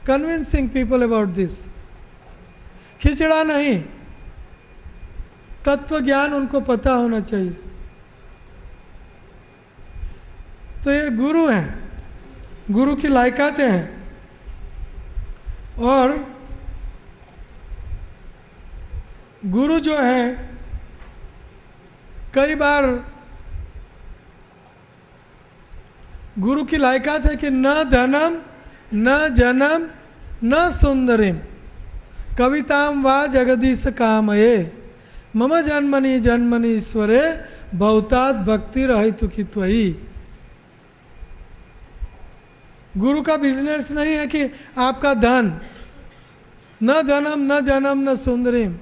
कन्विंसिंग पीपल अबाउट दिस, खिचड़ा नहीं, तत्व ज्ञान उनको पता होना चाहिए। तो ये गुरु हैं, गुरु की लायकातें हैं। और गुरु जो है, कई बार गुरु की लायकात है कि न धनम न जनम न सुंदरिम कविताम वा जगदीश कामये मम जन्मनि जन्मनि ईश्वरे बहुतात भक्ति रहितु की त्वयि। गुरु का बिजनेस नहीं है कि आपका धन, न धनम न जनम न सुंदरिम,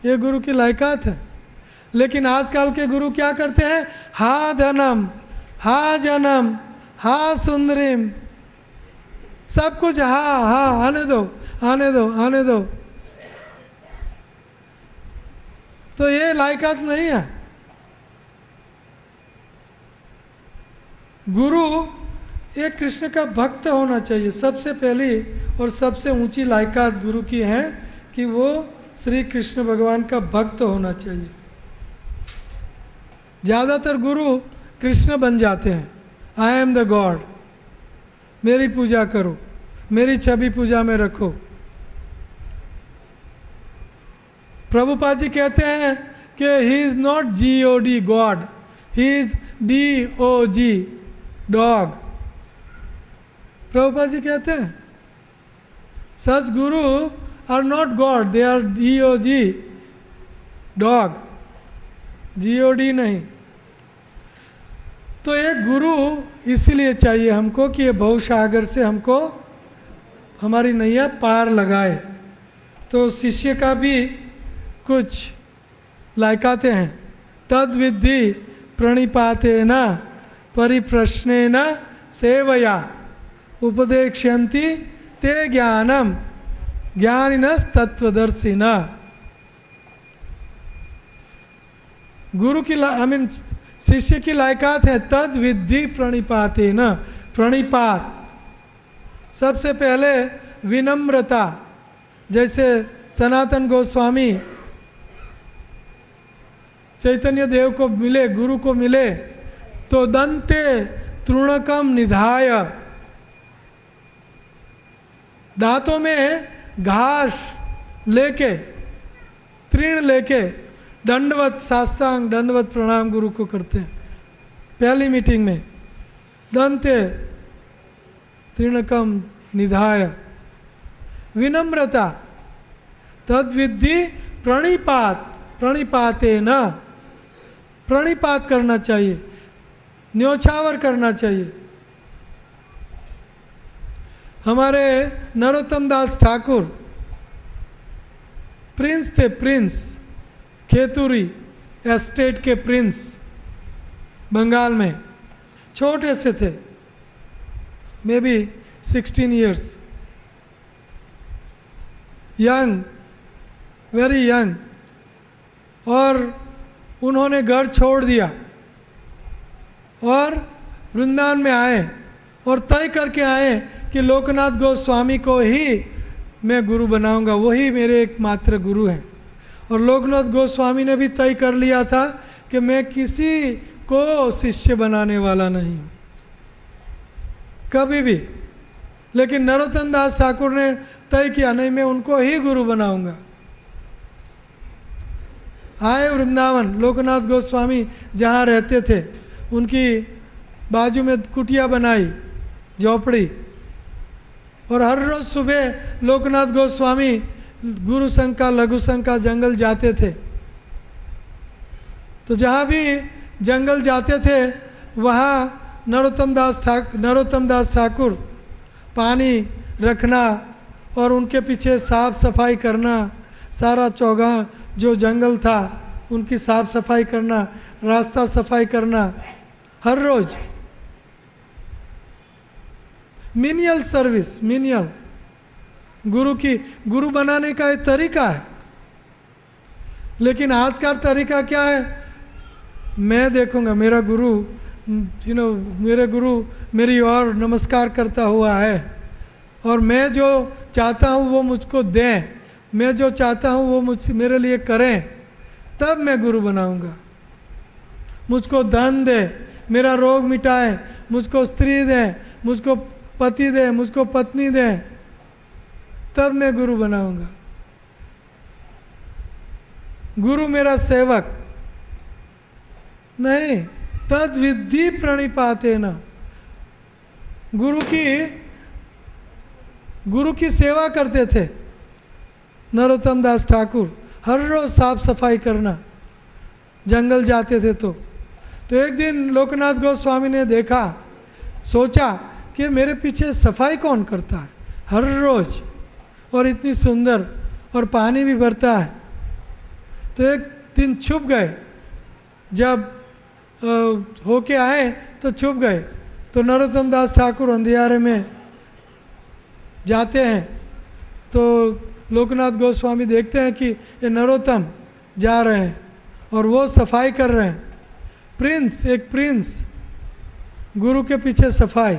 ये गुरु की लायकात है। लेकिन आजकल के गुरु क्या करते हैं? हा धनम, हा जन्म, हा सुंदरिम, सब कुछ हा, आने दो, आने दो, आने दो। तो ये लायकात नहीं है। गुरु ये कृष्ण का भक्त होना चाहिए। सबसे पहली और सबसे ऊंची लायकात गुरु की है कि वो श्री कृष्ण भगवान का भक्त होना चाहिए। ज़्यादातर गुरु कृष्ण बन जाते हैं। आई एम द गॉड, मेरी पूजा करो, मेरी छवि पूजा में रखो। प्रभुपाद जी कहते हैं कि he is not GOD God, he is DOG dog. Prabhupada ji कहते हैं सच गुरु are not God, they are DOG dog, GOD नहीं। तो एक गुरु इसीलिए चाहिए हमको कि ये भवसागर से हमको हमारी नैया पार लगाए। तो शिष्य का भी कुछ लायकातें हैं। तद विद्धि प्रणिपातेन परिप्रश्नेन सेवया उपदेक्ष्यन्ति ते ज्ञानम ज्ञानिनस तत्वदर्शिना। गुरु की शिष्य की लायकात है तद विद्धि प्रणिपाते न। प्रणिपात सबसे पहले विनम्रता, जैसे सनातन गोस्वामी चैतन्य देव को मिले, गुरु को मिले तो दंते तृणकम निधाय, दांतों में घास लेके, तृण लेके दंडवत साष्टांग दंडवत प्रणाम गुरु को करते हैं। पहली मीटिंग में दंते तृणकम निधाय, विनम्रता, तद्विद्धि प्रणिपात, प्रणिपाते न, प्रणिपात करना चाहिए, न्योछावर करना चाहिए। हमारे नरोत्तम दास ठाकुर प्रिंस थे, प्रिंस, खेतुरी एस्टेट के प्रिंस, बंगाल में। छोटे से थे, may be 16 years, young, very young, और उन्होंने घर छोड़ दिया और वृंदावन में आए और तय करके आए कि लोकनाथ गोस्वामी को ही मैं गुरु बनाऊंगा, वही मेरे एकमात्र गुरु हैं। और लोकनाथ गोस्वामी ने भी तय कर लिया था कि मैं किसी को शिष्य बनाने वाला नहीं कभी भी। लेकिन नरोत्तम दास ठाकुर ने तय किया, नहीं मैं उनको ही गुरु बनाऊंगा। आए वृंदावन, लोकनाथ गोस्वामी जहाँ रहते थे उनकी बाजू में कुटिया बनाई, झोपड़ी, और हर रोज़ सुबह लोकनाथ गोस्वामी गुरु संघ का, लघु संघ का जंगल जाते थे। तो जहाँ भी जंगल जाते थे वहाँ नरोत्तम दास ठाकुर पानी रखना और उनके पीछे साफ सफाई करना, सारा चौगान जो जंगल था उनकी साफ सफाई करना, रास्ता सफाई करना, हर रोज़ मिनियल सर्विस, मिनियल। गुरु बनाने का एक तरीका है। लेकिन आज का तरीका क्या है? मैं देखूंगा मेरा गुरु, मेरे गुरु मेरी ओर नमस्कार करता हुआ है और मैं जो चाहता हूँ वो मुझको दें, मैं जो चाहता हूँ वो मेरे लिए करें, तब मैं गुरु बनाऊंगा। मुझको धन दे, मेरा रोग मिटाए, मुझको स्त्री दे, मुझको पति दे, मुझको पत्नी दे, तब मैं गुरु बनाऊंगा। गुरु मेरा सेवक नहीं, तद विद्धि प्रणिपाते न। गुरु की सेवा करते थे नरोत्तम दास ठाकुर, हर रोज साफ सफाई करना, जंगल जाते थे। तो एक दिन लोकनाथ गोस्वामी ने देखा, सोचा कि मेरे पीछे सफाई कौन करता है हर रोज, और इतनी सुंदर, और पानी भी भरता है। तो एक दिन छुप गए, जब होके आए तो छुप गए। तो नरोत्तम दास ठाकुर अंधियारे में जाते हैं तो लोकनाथ गोस्वामी देखते हैं कि ये नरोत्तम जा रहे हैं और वो सफाई कर रहे हैं। प्रिंस, एक प्रिंस, गुरु के पीछे सफाई।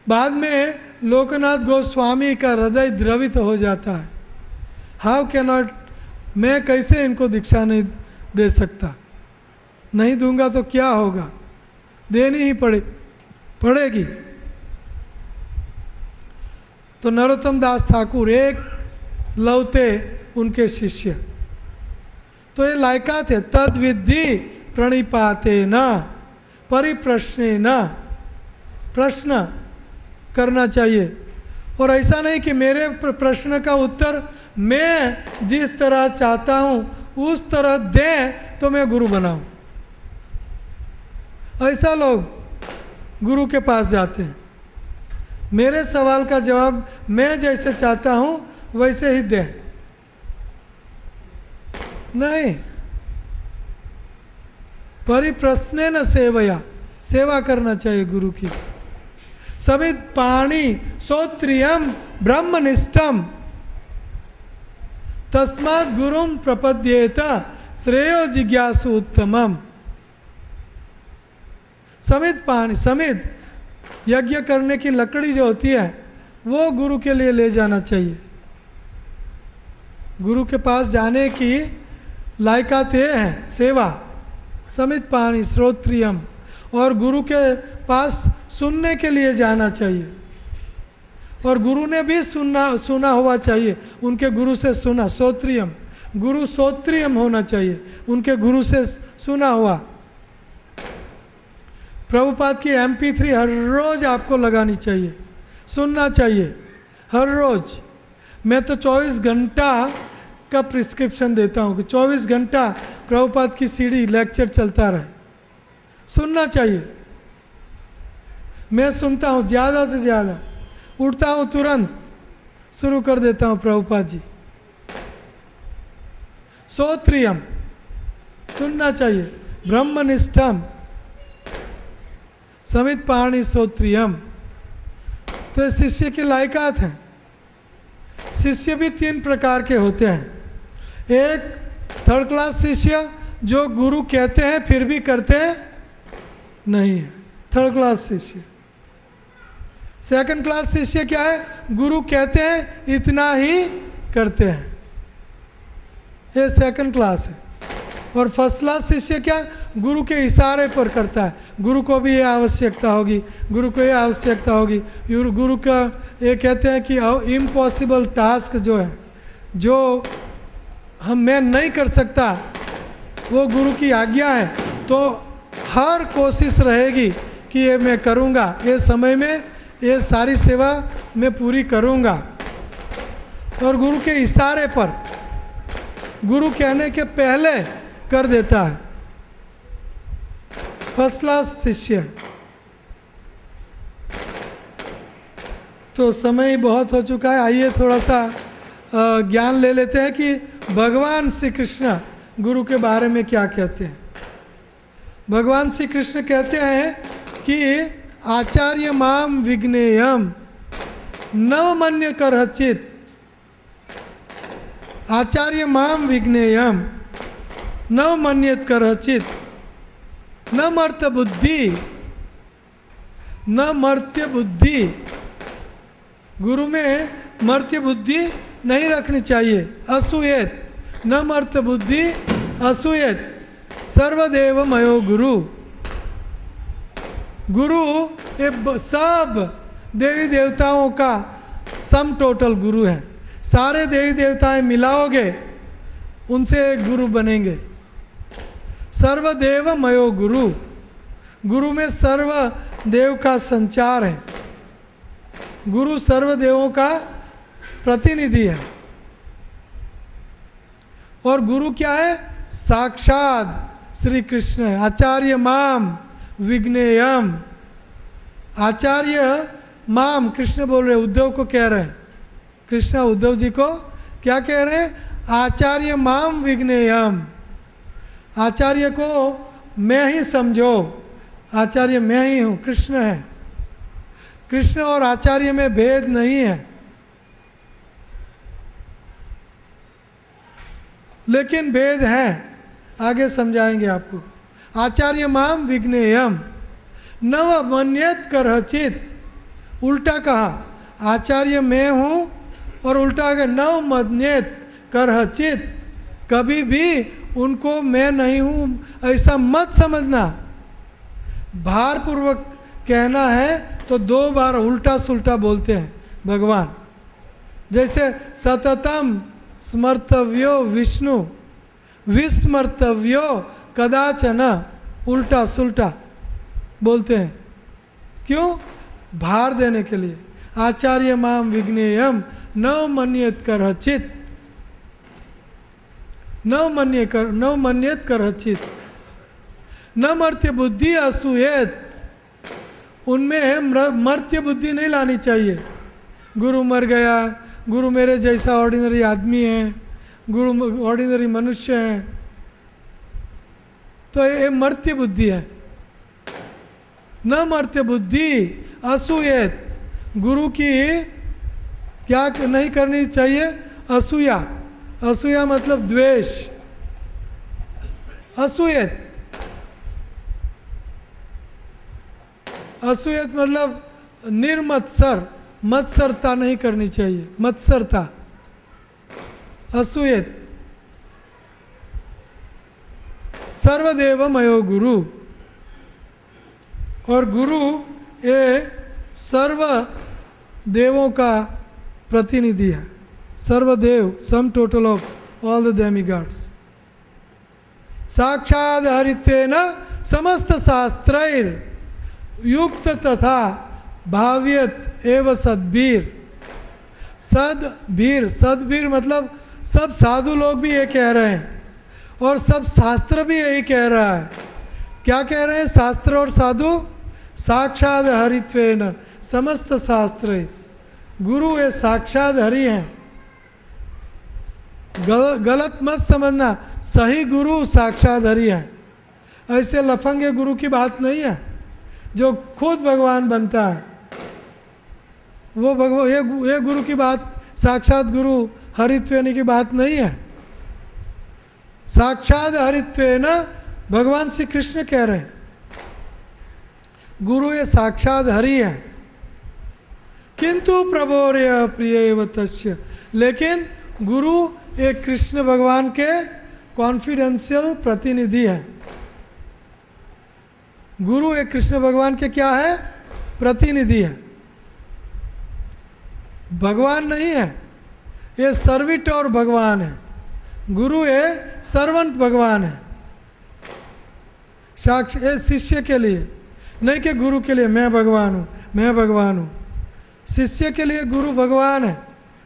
बाद में लोकनाथ गोस्वामी का हृदय द्रवित हो जाता है। हाउ कैन नॉट, मैं कैसे इनको दीक्षा नहीं दे सकता, नहीं दूंगा तो क्या होगा, देनी ही पड़ेगी। तो नरोत्तम दास ठाकुर एक लौते उनके शिष्य। तो ये लायकात है, तद विद्धि प्रणिपाते न परिप्रश्ने न, प्रश्न करना चाहिए। और ऐसा नहीं कि मेरे प्रश्न का उत्तर मैं जिस तरह चाहता हूँ उस तरह दें तो मैं गुरु बनाऊं। ऐसा लोग गुरु के पास जाते हैं, मेरे सवाल का जवाब मैं जैसे चाहता हूँ वैसे ही दें। नहीं, परिप्रश्ने न सेवया, सेवा करना चाहिए गुरु की। समित पाणी श्रोत्रियम ब्रह्मनिष्ठम तस्मात् गुरुम प्रपद्येत श्रेयो जिज्ञासु उत्तमम। समित पानी, समित यज्ञ करने की लकड़ी जो होती है वो गुरु के लिए ले जाना चाहिए। गुरु के पास जाने की लायकात ये है सेवा, समित पानी श्रोत्रियम, और गुरु के पास सुनने के लिए जाना चाहिए, और गुरु ने भी सुना हुआ चाहिए, उनके गुरु से सुना, श्रोत्रियम, गुरु श्रोत्रियम होना चाहिए, उनके गुरु से सुना हुआ। प्रभुपाद की MP3 हर रोज़ आपको लगानी चाहिए, सुनना चाहिए हर रोज़। मैं तो 24 घंटा का प्रिस्क्रिप्शन देता हूँ कि 24 घंटा प्रभुपाद की सीडी लेक्चर चलता रहे, सुनना चाहिए। मैं सुनता हूँ ज़्यादा से ज़्यादा, उठता हूँ तुरंत शुरू कर देता हूँ प्रभुपाद जी। श्रोत्रियम सुनना चाहिए, ब्रह्मनिष्ठम समित पाणी श्रोत्रियम। तो ये शिष्य की लायकात हैं। शिष्य भी 3 प्रकार के होते हैं। एक थर्ड क्लास शिष्य जो गुरु कहते हैं फिर भी करते नहीं है, थर्ड क्लास शिष्य। सेकंड क्लास शिष्य क्या है, गुरु कहते हैं इतना ही करते हैं, ये सेकंड क्लास है। और फर्स्ट क्लास शिष्य क्या, गुरु के इशारे पर करता है, गुरु को भी ये आवश्यकता होगी, गुरु को ये आवश्यकता होगी, गुरु का ये कहते हैं कि इम्पॉसिबल टास्क जो है, जो मैं नहीं कर सकता, वो गुरु की आज्ञा है, तो हर कोशिश रहेगी कि ये मैं करूँगा, ये समय में ये सारी सेवा मैं पूरी करूँगा। और गुरु के इशारे पर, गुरु कहने के पहले कर देता है, फर्स्ट क्लास शिष्य। तो समय बहुत हो चुका है, आइए थोड़ा सा ज्ञान ले लेते हैं कि भगवान श्री कृष्ण गुरु के बारे में क्या कहते हैं। भगवान श्री कृष्ण कहते हैं कि आचार्य माम विघ्नेयम नवमन्य करचित, आचार्य माम विघ्नेयम नवमन्यत करचित, न मर्त बुद्धि, न मर्त्य बुद्धि। गुरु में मर्त्य बुद्धि नहीं रखनी चाहिए, असूयत, न मर्त बुद्धि असूयत, सर्वदेव मयो गुरु। गुरु ये सब देवी देवताओं का सम टोटल गुरु है, सारे देवी देवताएं मिलाओगे उनसे एक गुरु बनेंगे। सर्वदेव मयो गुरु, गुरु में सर्व देव का संचार है, गुरु सर्वदेवों का प्रतिनिधि है। और गुरु क्या है, साक्षात श्री कृष्ण है। आचार्य माम विघ्नेयम, आचार्य माम, कृष्ण बोल रहे, उद्धव को कह रहे हैं, कृष्ण उद्धव जी को क्या कह रहे हैं, आचार्य माम विघ्नेयम, आचार्य को मैं ही समझो, आचार्य मैं ही हूँ, कृष्ण है। कृष्ण और आचार्य में भेद नहीं है, लेकिन भेद है, आगे समझाएंगे आपको। आचार्य माम विघ्नेयम नवमन्यत करचित, उल्टा कहा, आचार्य मैं हूँ, और उल्टा गया नवमन्यत करचित, कभी भी उनको मैं नहीं हूँ ऐसा मत समझना। भारपूर्वक कहना है तो 2 बार उल्टा सुल्टा बोलते हैं भगवान, जैसे सततम स्मर्तव्यो विष्णु विस्मर्तव्यो कदाचन, उल्टा सुल्टा बोलते हैं, क्यों, भार देने के लिए। आचार्य माम विघ्नेयम नवमन्यत करचित, नवमन्यत करचित, न मर्त्य बुद्धि असूयत, उनमें मर्त्य बुद्धि नहीं लानी चाहिए। गुरु मर गया, गुरु मेरे जैसा ऑर्डिनरी आदमी है, गुरु ऑर्डिनरी मनुष्य हैं, तो ये मर्त्य बुद्धि है। न मर्त्य बुद्धि असूयेत, गुरु की क्या नहीं करनी चाहिए? असूया। असूया मतलब द्वेष। असूयत, असूयत मतलब निर्मत्सर, मत्सरता नहीं करनी चाहिए, मत्सरता, असूयत। सर्वदेवमयो गुरु, और गुरु ये सर्व देवों का प्रतिनिधि है। सर्वदेव, sum total of all the demigods. साक्षाद हरित्वेन समस्त शास्त्रैर युक्त तथा भाव्यत एव सद्भीर। सद्भीर, सद्भीर मतलब सब साधु लोग भी ये कह रहे हैं और सब शास्त्र भी यही कह रहा है। क्या कह रहे हैं शास्त्र और साधु? साक्षात हरित्वेन समस्त शास्त्र, गुरु ये साक्षात हरि हैं। गलत मत समझना, सही गुरु साक्षात हरि है। ऐसे लफंगे गुरु की बात नहीं है जो खुद भगवान बनता है। वो भगवान ये गुरु की बात, साक्षात गुरु हरित्वेन की बात नहीं है। साक्षात हरित्वेन भगवान श्री कृष्ण कह रहे हैं, गुरु ये साक्षात हरि है। किंतु प्रभोर्य प्रिय तस्य, लेकिन गुरु एक कृष्ण भगवान के कॉन्फिडेंशियल प्रतिनिधि है। गुरु एक कृष्ण भगवान के क्या है? प्रतिनिधि है, भगवान नहीं है। ये सर्विट और भगवान है। गुरु ये सर्वंट भगवान है। साक्ष ये शिष्य के लिए नहीं कि गुरु के लिए मैं भगवान हूँ, मैं भगवान हूँ। शिष्य के लिए गुरु भगवान है,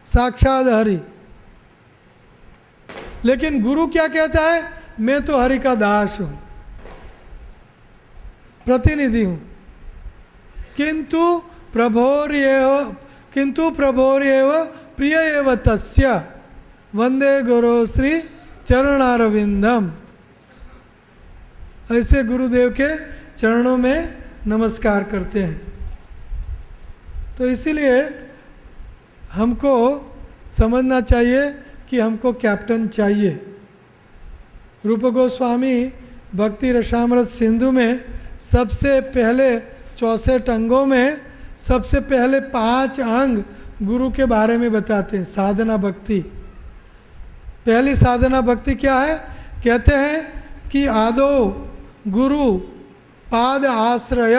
साक्षात हरि। लेकिन गुरु क्या कहता है? मैं तो हरि का दास हूँ, प्रतिनिधि हूँ। किंतु प्रभोर्येव प्रिय एव तस्य वंदे गुरु श्री चरणारविंदम। ऐसे गुरुदेव के चरणों में नमस्कार करते हैं। तो इसीलिए हमको समझना चाहिए कि हमको कैप्टन चाहिए। रूप गोस्वामी भक्ति रसामृत सिंधु में सबसे पहले 64 अंगों में सबसे पहले 5 अंग गुरु के बारे में बताते हैं। साधना भक्ति, पहली साधना भक्ति क्या है? कहते हैं कि आदो गुरु पाद आश्रय।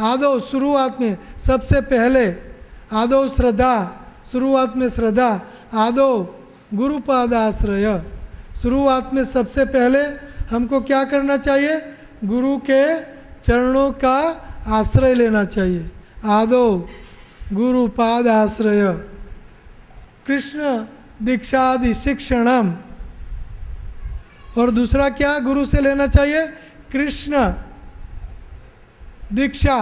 आदो शुरुआत में सबसे पहले, आदो श्रद्धा, शुरुआत में श्रद्धा। आदो गुरु पाद आश्रय, शुरुआत में सबसे पहले हमको क्या करना चाहिए? गुरु के चरणों का आश्रय लेना चाहिए। आदो गुरु पाद आश्रय। कृष्ण दीक्षादि शिक्षणम। और दूसरा क्या गुरु से लेना चाहिए? कृष्ण दीक्षा,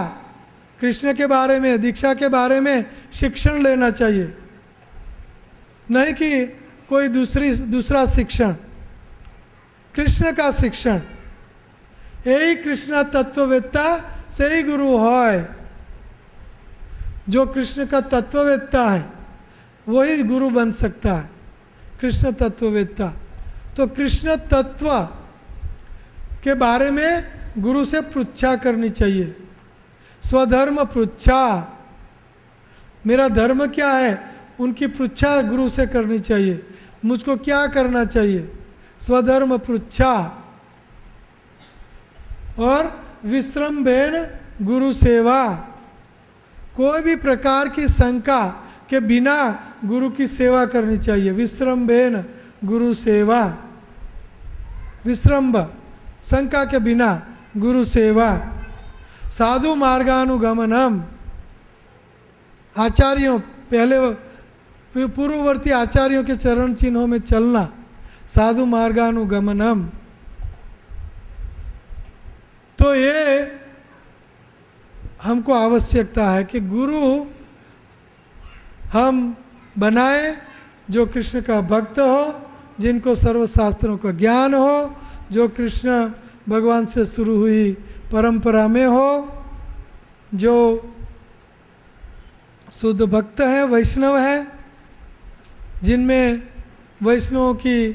कृष्ण के बारे में, दीक्षा के बारे में शिक्षण लेना चाहिए, नहीं कि कोई दूसरा शिक्षण। कृष्ण का शिक्षण, यही कृष्ण तत्ववेत्ता से ही गुरु है। जो कृष्ण का तत्ववेत्ता है वही गुरु बन सकता है, कृष्ण तत्ववेत्ता। तो कृष्ण तत्व के बारे में गुरु से पृच्छा करनी चाहिए। स्वधर्म पृच्छा, मेरा धर्म क्या है, उनकी पृच्छा गुरु से करनी चाहिए। मुझको क्या करना चाहिए, स्वधर्म पृच्छा। और विश्रम्भेन गुरु सेवा, कोई भी प्रकार की शंका के बिना गुरु की सेवा करनी चाहिए। विश्रम्भेन गुरु सेवा, विश्रम्भ शंका के बिना गुरु सेवा। साधु मार्गानुगमनम, आचार्यों पहले पूर्ववर्ती आचार्यों के चरण चिन्हों में चलना। साधु मार्गानुगमनम, तो ये हमको आवश्यकता है कि गुरु हम बनाए जो कृष्ण का भक्त हो, जिनको सर्वशास्त्रों का ज्ञान हो, जो कृष्ण भगवान से शुरू हुई परंपरा में हो, जो शुद्ध भक्त हैं, वैष्णव हैं, जिनमें वैष्णवों की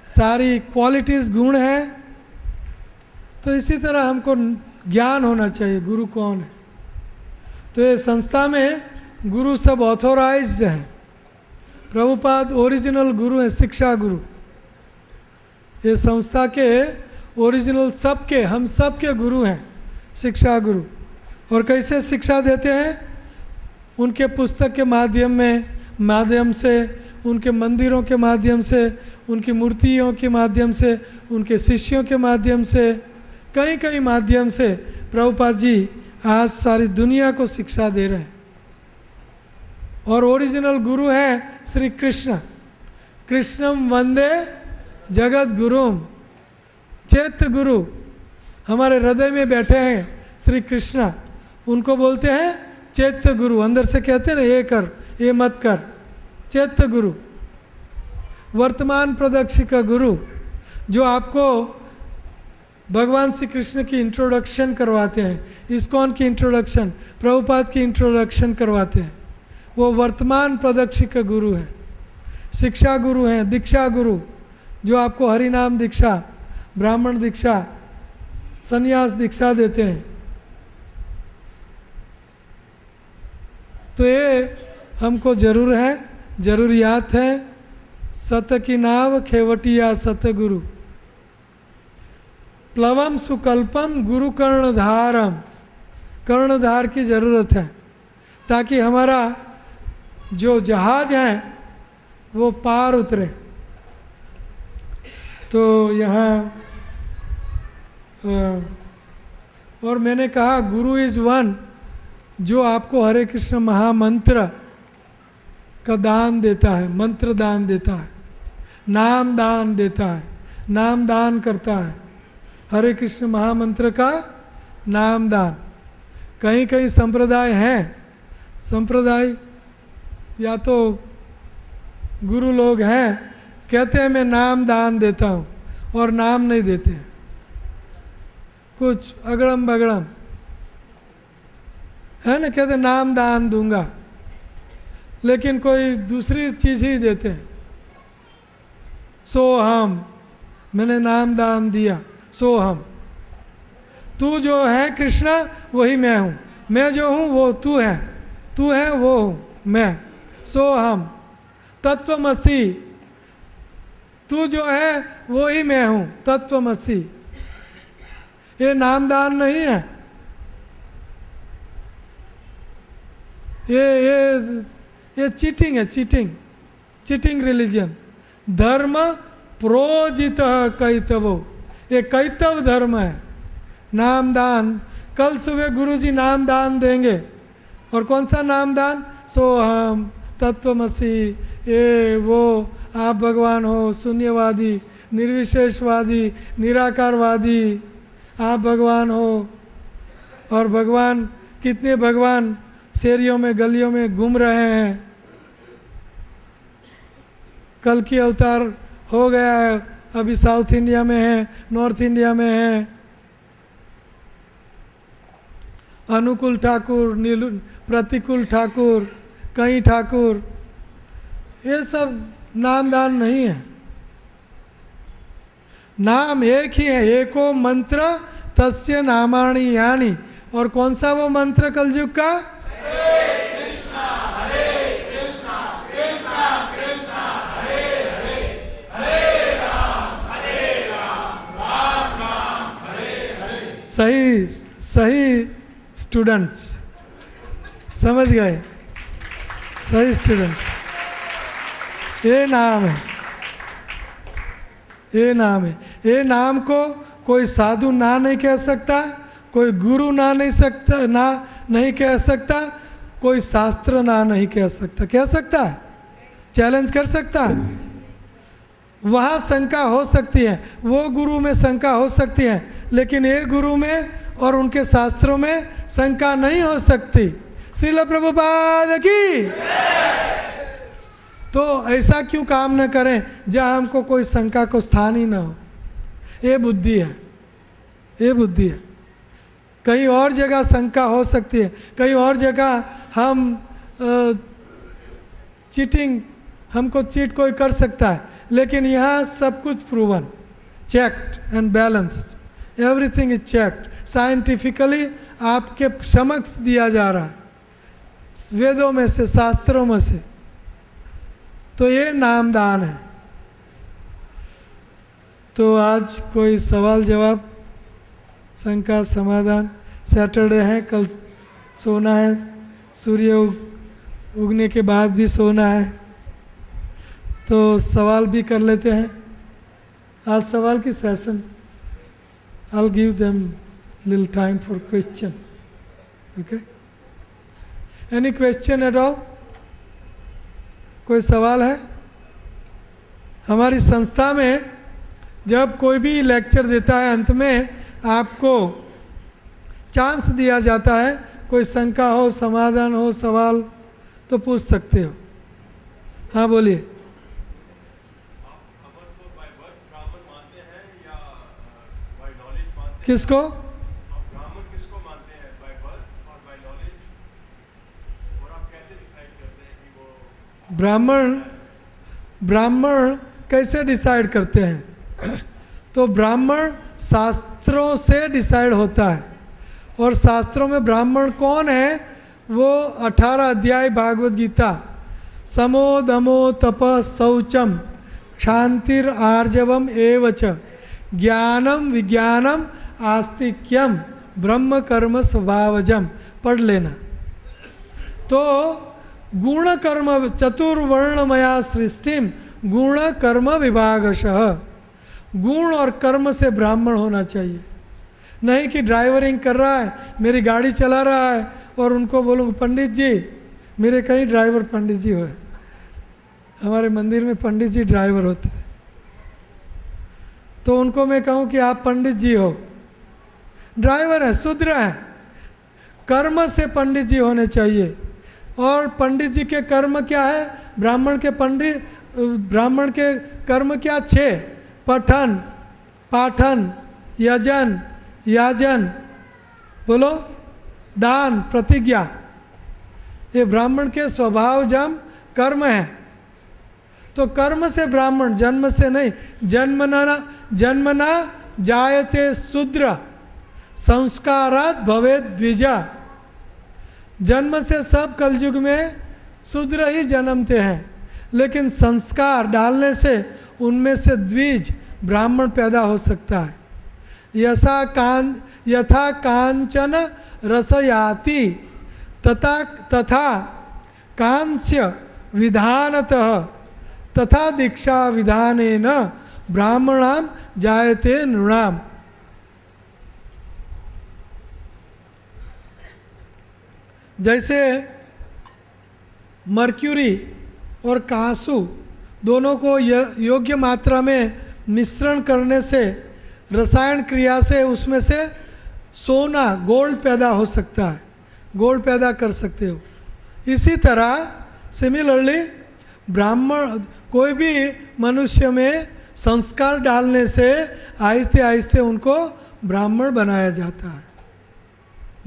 सारी क्वालिटीज़, गुण हैं। तो इसी तरह हमको ज्ञान होना चाहिए गुरु कौन है। तो ये संस्था में गुरु सब ऑथोराइज्ड हैं। प्रभुपाद ओरिजिनल गुरु हैं, शिक्षा गुरु। ये संस्था के ओरिजिनल सबके, हम सब के गुरु हैं, शिक्षा गुरु। और कैसे शिक्षा देते हैं? उनके पुस्तक के माध्यम से, उनके मंदिरों के माध्यम से, उनकी मूर्तियों के माध्यम से, उनके शिष्यों के माध्यम से, कई कई माध्यम से प्रभुपाद जी आज सारी दुनिया को शिक्षा दे रहे हैं। और ओरिजिनल गुरु हैं श्री कृष्ण। कृष्णम वंदे जगत गुरुम। चैत्य गुरु हमारे हृदय में बैठे हैं श्री कृष्ण, उनको बोलते हैं चैत्य गुरु। अंदर से कहते हैं ना, ये कर, ये मत कर। चैत्य गुरु, वर्तमान प्रदक्षिका गुरु, जो आपको भगवान श्री कृष्ण की इंट्रोडक्शन करवाते हैं, इस्कॉन की इंट्रोडक्शन, प्रभुपाद की इंट्रोडक्शन करवाते हैं, वो वर्तमान प्रदक्षिक गुरु हैं। शिक्षा गुरु हैं, दीक्षा गुरु, जो आपको हरिनाम दीक्षा, ब्राह्मण दीक्षा, संन्यास दीक्षा देते हैं। तो ये हमको जरूर है, जरूरियात है। सत की नाव खेवटिया सतगुरु, प्लवम सुकल्पम गुरु कर्णधारम। कर्णधार की ज़रूरत है ताकि हमारा जो जहाज है वो पार उतरे। तो यहाँ और मैंने कहा गुरु इज़ वन, जो आपको हरे कृष्ण महामंत्र का दान देता है, मंत्र दान देता है, नाम दान देता है, नाम दान करता है। हरे कृष्ण महामंत्र का नाम दान। कहीं कहीं संप्रदाय हैं, संप्रदाय या तो गुरु लोग हैं, कहते हैं मैं नाम दान देता हूँ और नाम नहीं देते हैं, कुछ अगड़म बगड़म है ना, कहते नाम दान दूंगा, लेकिन कोई दूसरी चीज़ ही देते हैं। सो हम, मैंने नाम दान दिया, सो हम। तू जो है कृष्णा वही मैं हूँ, मैं जो हूँ वो तू है, तू है वो हूँ मैं, सो हम। तत्वमसि, तू जो है वो ही मैं हूँ, तत्वमसि। ये नामदान नहीं है, ये चीटिंग है, चीटिंग रिलीजन। धर्म प्रोजित कैतवो, ये कैतव धर्म है। नामदान, कल सुबह गुरुजी नाम दान देंगे, और कौन सा नाम दान? सोहम, तत्वमसि, ये वो, आप भगवान हो, शून्यवादी, निर्विशेषवादी, निराकारवादी, आप भगवान हो। और भगवान, कितने भगवान शहरों में गलियों में घूम रहे हैं। कल की अवतार हो गया है, अभी साउथ इंडिया में है, नॉर्थ इंडिया में है। अनुकूल ठाकुर, प्रतिकूल ठाकुर, कई ठाकुर, ये सब नामदान नहीं है। नाम एक ही है, एको मंत्र तस्य नामानि यानि। और कौन सा वो मंत्र कलयुग का? सही सही स्टूडेंट्स समझ गए, सही स्टूडेंट्स। ये नाम है, ये नाम है। ये नाम को कोई साधु ना नहीं कह सकता, कोई गुरु ना नहीं सकता, ना नहीं कह सकता, कोई शास्त्र ना नहीं कह सकता। कह सकता है, चैलेंज कर सकता है। वहाँ शंका हो सकती है, वो गुरु में शंका हो सकती है, लेकिन ये गुरु में और उनके शास्त्रों में शंका नहीं हो सकती। श्रील प्रभुपाद की। तो ऐसा क्यों काम न करें जहाँ हमको कोई शंका को स्थान ही ना हो। ये बुद्धि है, ये बुद्धि है। कहीं और जगह शंका हो सकती है, कहीं और जगह हम चीटिंग, हमको चीट कोई कर सकता है, लेकिन यहाँ सब कुछ proven, checked and balanced, everything is checked, scientifically आपके समक्ष दिया जा रहा है, वेदों में से, शास्त्रों में से। तो ये नामदान है। तो आज कोई सवाल जवाब, शंका समाधान? सैटरडे है, कल सोना है, सूर्य उगने के बाद भी सोना है, तो सवाल भी कर लेते हैं। आज सवाल की session, I'll give them little time for question. Okay? Any question at all? कोई सवाल है? हमारी संस्था में जब कोई भी लेक्चर देता है, अंत में आपको चांस दिया जाता है, कोई शंका हो, समाधान हो, सवाल तो पूछ सकते हो। हाँ बोलिए। किसको?
ब्राह्मण किसको मानते हैं, बाय बर्थ और बाय नॉलेज? और आप कैसे डिसाइड करते हैं कि वो
ब्राह्मण कैसे डिसाइड करते हैं? तो ब्राह्मण शास्त्रों से डिसाइड होता है, और शास्त्रों में ब्राह्मण कौन है? वो 18 अध्याय भागवत गीता, समो दमो तप शौचम क्षांतिर आर्जवम एवच ज्ञानम विज्ञानम आस्तिक्यम ब्रह्म कर्म स्वभावजम, पढ़ लेना। तो गुण कर्म चतुर्वर्णमया सृष्टिम गुण कर्म विभागशः, गुण और कर्म से ब्राह्मण होना चाहिए। नहीं कि ड्राइवरिंग कर रहा है, मेरी गाड़ी चला रहा है, और उनको बोलूँ पंडित जी, मेरे कहीं ड्राइवर पंडित जी हो, हमारे मंदिर में पंडित जी ड्राइवर होते हैं, तो उनको मैं कहूँ कि आप पंडित जी हो, ड्राइवर है, शूद्र है। कर्म से पंडित जी होने चाहिए। और पंडित जी के कर्म क्या है? ब्राह्मण के कर्म क्या? 6: पठन, पाठन, यजन, याजन, बोलो, दान, प्रतिज्ञा। ये ब्राह्मण के स्वभावजम कर्म है। तो कर्म से ब्राह्मण, जन्म से नहीं। जन्मना जायते शूद्र संस्कारात भवेद द्विजा। जन्म से सब कलयुग में शूद्र ही जन्मते हैं, लेकिन संस्कार डालने से उनमें से द्विज ब्राह्मण पैदा हो सकता है। यथा कांचन रसयाति तथा कांस्य विधानतः तथा दीक्षा विधानेन ब्राह्मणाम जायते नृणाम। जैसे मर्क्यूरी और कांसू दोनों को योग्य मात्रा में मिश्रण करने से, रसायन क्रिया से उसमें से सोना, गोल्ड पैदा हो सकता है, गोल्ड पैदा कर सकते हो। इसी तरह सिमिलरली ब्राह्मण, कोई भी मनुष्य में संस्कार डालने से आहिस्ते आहिस्ते उनको ब्राह्मण बनाया जाता है।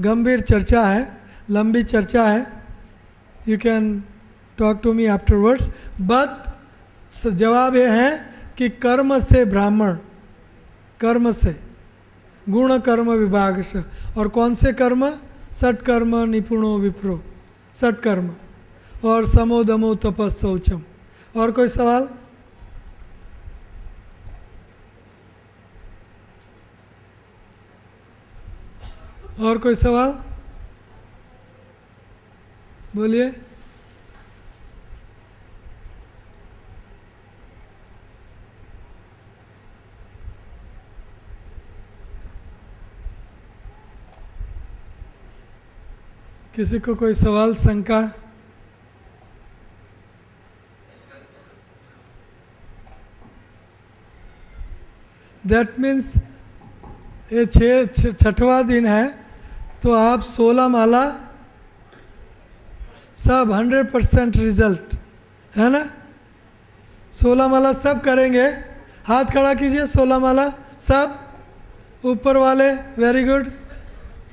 गंभीर चर्चा है, लंबी चर्चा है, you can talk to me afterwards, but जवाब ये है कि कर्म से ब्राह्मण, कर्म से, गुण कर्म विभाग से। और कौन से कर्म? षट्कर्म निपुणो विप्रो, षट्कर्म, और समो दमो तपस शौचम। और कोई सवाल? और कोई सवाल? बोलिए। किसी को कोई सवाल, शंका? दैट मीन्स ये 6वां दिन है, तो आप 16 माला सब 100% रिजल्ट है ना? 16 माला सब करेंगे। हाथ खड़ा कीजिए, 16 माला सब ऊपर वाले, वेरी गुड,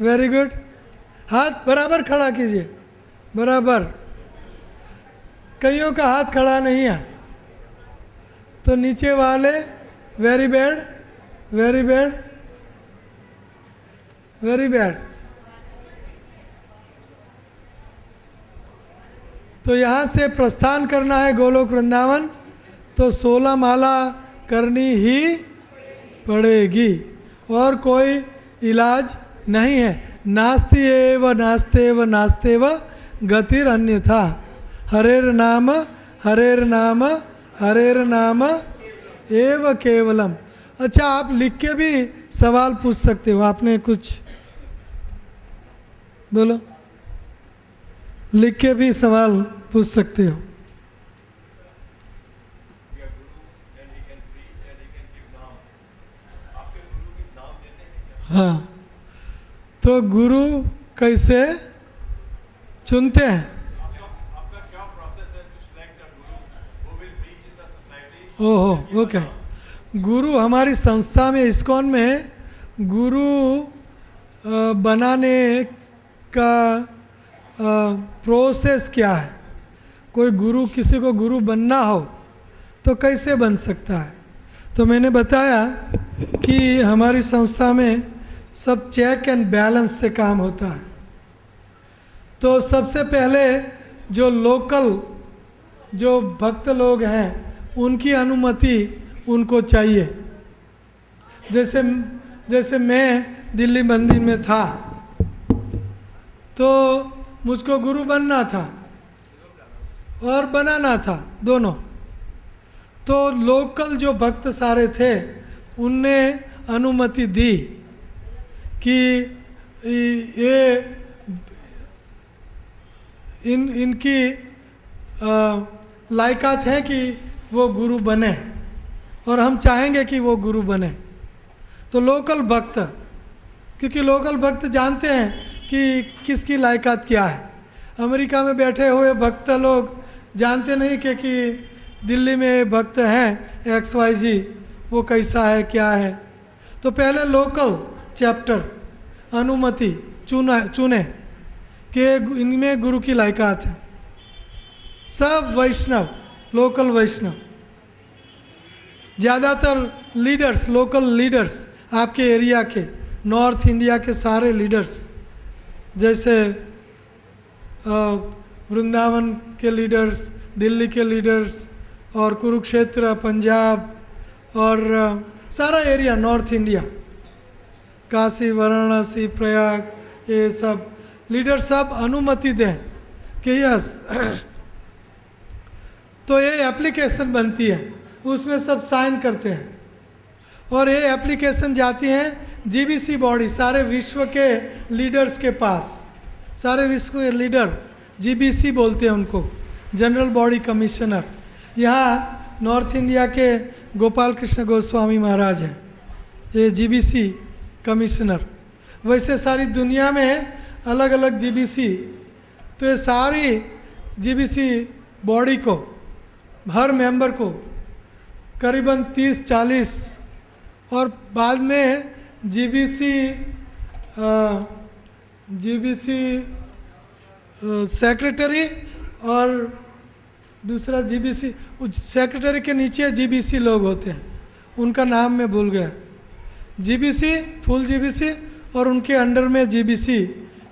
वेरी गुड। हाथ बराबर खड़ा कीजिए, बराबर। कईयों का हाथ खड़ा नहीं है, तो नीचे वाले very bad, very bad, very bad. तो यहाँ से प्रस्थान करना है गोलोक वृंदावन, तो 16 माला करनी ही पड़ेगी, और कोई इलाज नहीं है। नास्ति एव नास्तेव नास्तेव गतिर अन्यथा, हरेर नाम हरेर नाम हरेर नाम एव केवलम। अच्छा, आप लिख के भी सवाल पूछ सकते हो। आपने कुछ बोलो, लिख के भी सवाल पूछ सकते हो। हाँ, तो गुरु कैसे चुनते हैं?
आपका क्या प्रोसेस है to select a Guru who will preach in the society?
ओहो, ओके। गुरु हमारी संस्था में, इस्कॉन में, गुरु बनाने का प्रोसेस क्या है? कोई गुरु, किसी को गुरु बनना हो तो कैसे बन सकता है? तो मैंने बताया कि हमारी संस्था में सब चेक एंड बैलेंस से काम होता है। तो सबसे पहले जो लोकल जो भक्त लोग हैं उनकी अनुमति उनको चाहिए। जैसे मैं दिल्ली मंदिर में था तो मुझको गुरु बनना था और बनाना था, दोनों। तो लोकल जो भक्त सारे थे उनने अनुमति दी कि ये इनकी लायकात है कि वो गुरु बने, और हम चाहेंगे कि वो गुरु बने। तो लोकल भक्त, क्योंकि लोकल भक्त जानते हैं कि किसकी लायकात क्या है। अमेरिका में बैठे हुए भक्त लोग जानते नहीं कि दिल्ली में भक्त हैं XYZ, वो कैसा है, क्या है। तो पहले लोकल चैप्टर अनुमति चुने कि इनमें गुरु की लायकात है। सब वैष्णव, लोकल वैष्णव, ज़्यादातर लीडर्स, लोकल लीडर्स, आपके एरिया के, नॉर्थ इंडिया के सारे लीडर्स, जैसे वृंदावन के लीडर्स, दिल्ली के लीडर्स, और कुरुक्षेत्र, पंजाब, और सारा area north India, Kashi, Varanasi, Prayag, ये सब लीडर सब अनुमति दें कि यस। तो ये एप्लीकेशन बनती है, उसमें सब साइन करते हैं, और ये एप्लीकेशन जाती है GBC बॉडी, सारे विश्व के लीडर्स के पास। सारे विश्व के लीडर GBC बोलते हैं उनको, जनरल बॉडी कमिश्नर। यहाँ नॉर्थ इंडिया के गोपाल कृष्ण गोस्वामी महाराज हैं, ये GBC कमिश्नर। वैसे सारी दुनिया में अलग अलग GBC, तो ये सारी GBC बॉडी को, हर मेंबर को करीबन 30-40, और बाद में GBC सेक्रेटरी, और दूसरा GBC सेक्रेटरी के नीचे GBC लोग होते हैं, उनका नाम मैं भूल गया। GBC, फुल GBC, और उनके अंडर में GBC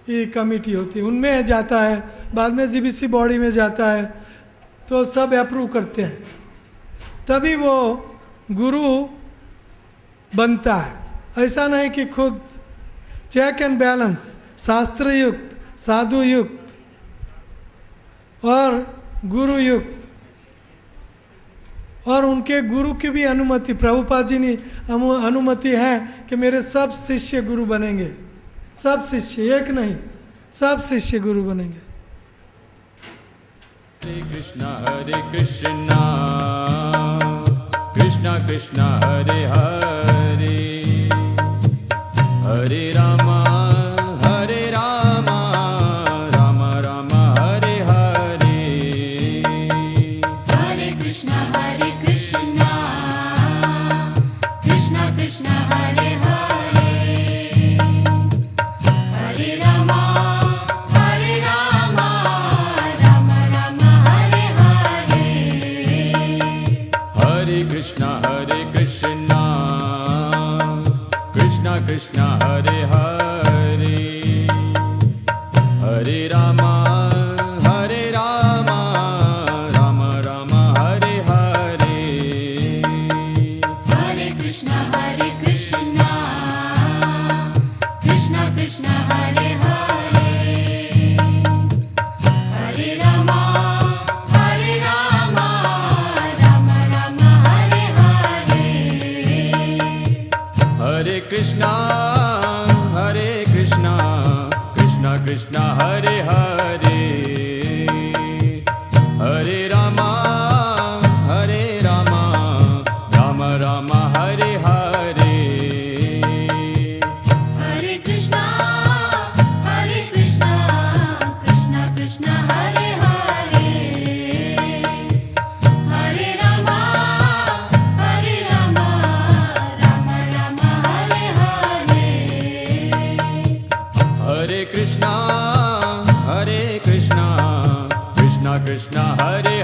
की कमेटी होती है, उनमें जाता है, बाद में GBC बॉडी में जाता है, तो सब अप्रूव करते हैं, तभी वो गुरु बनता है। ऐसा नहीं कि खुद चेक एंड बैलेंस, शास्त्र युक्त, साधु युक्त और गुरु युक्त, और उनके गुरु की भी अनुमति, प्रभुपाद जी ने अनुमति है कि मेरे सब शिष्य गुरु बनेंगे। सब शिष्य, एक नहीं, सब शिष्य गुरु बनेंगे।
हरे कृष्णा कृष्णा कृष्णा हरे हरे, हरे रामा राम राम हरे हरे।
हरे कृष्णा कृष्णा कृष्णा हरे हरे,
कृष्ण हरे हरे हरे रामा राम राम हरे हरे
हरे कृष्णा कृष्णा कृष्णा हरे हरे हरे रामा राम राम हरे हरे
हरे कृष्णा कृष्णा कृष्ण हरे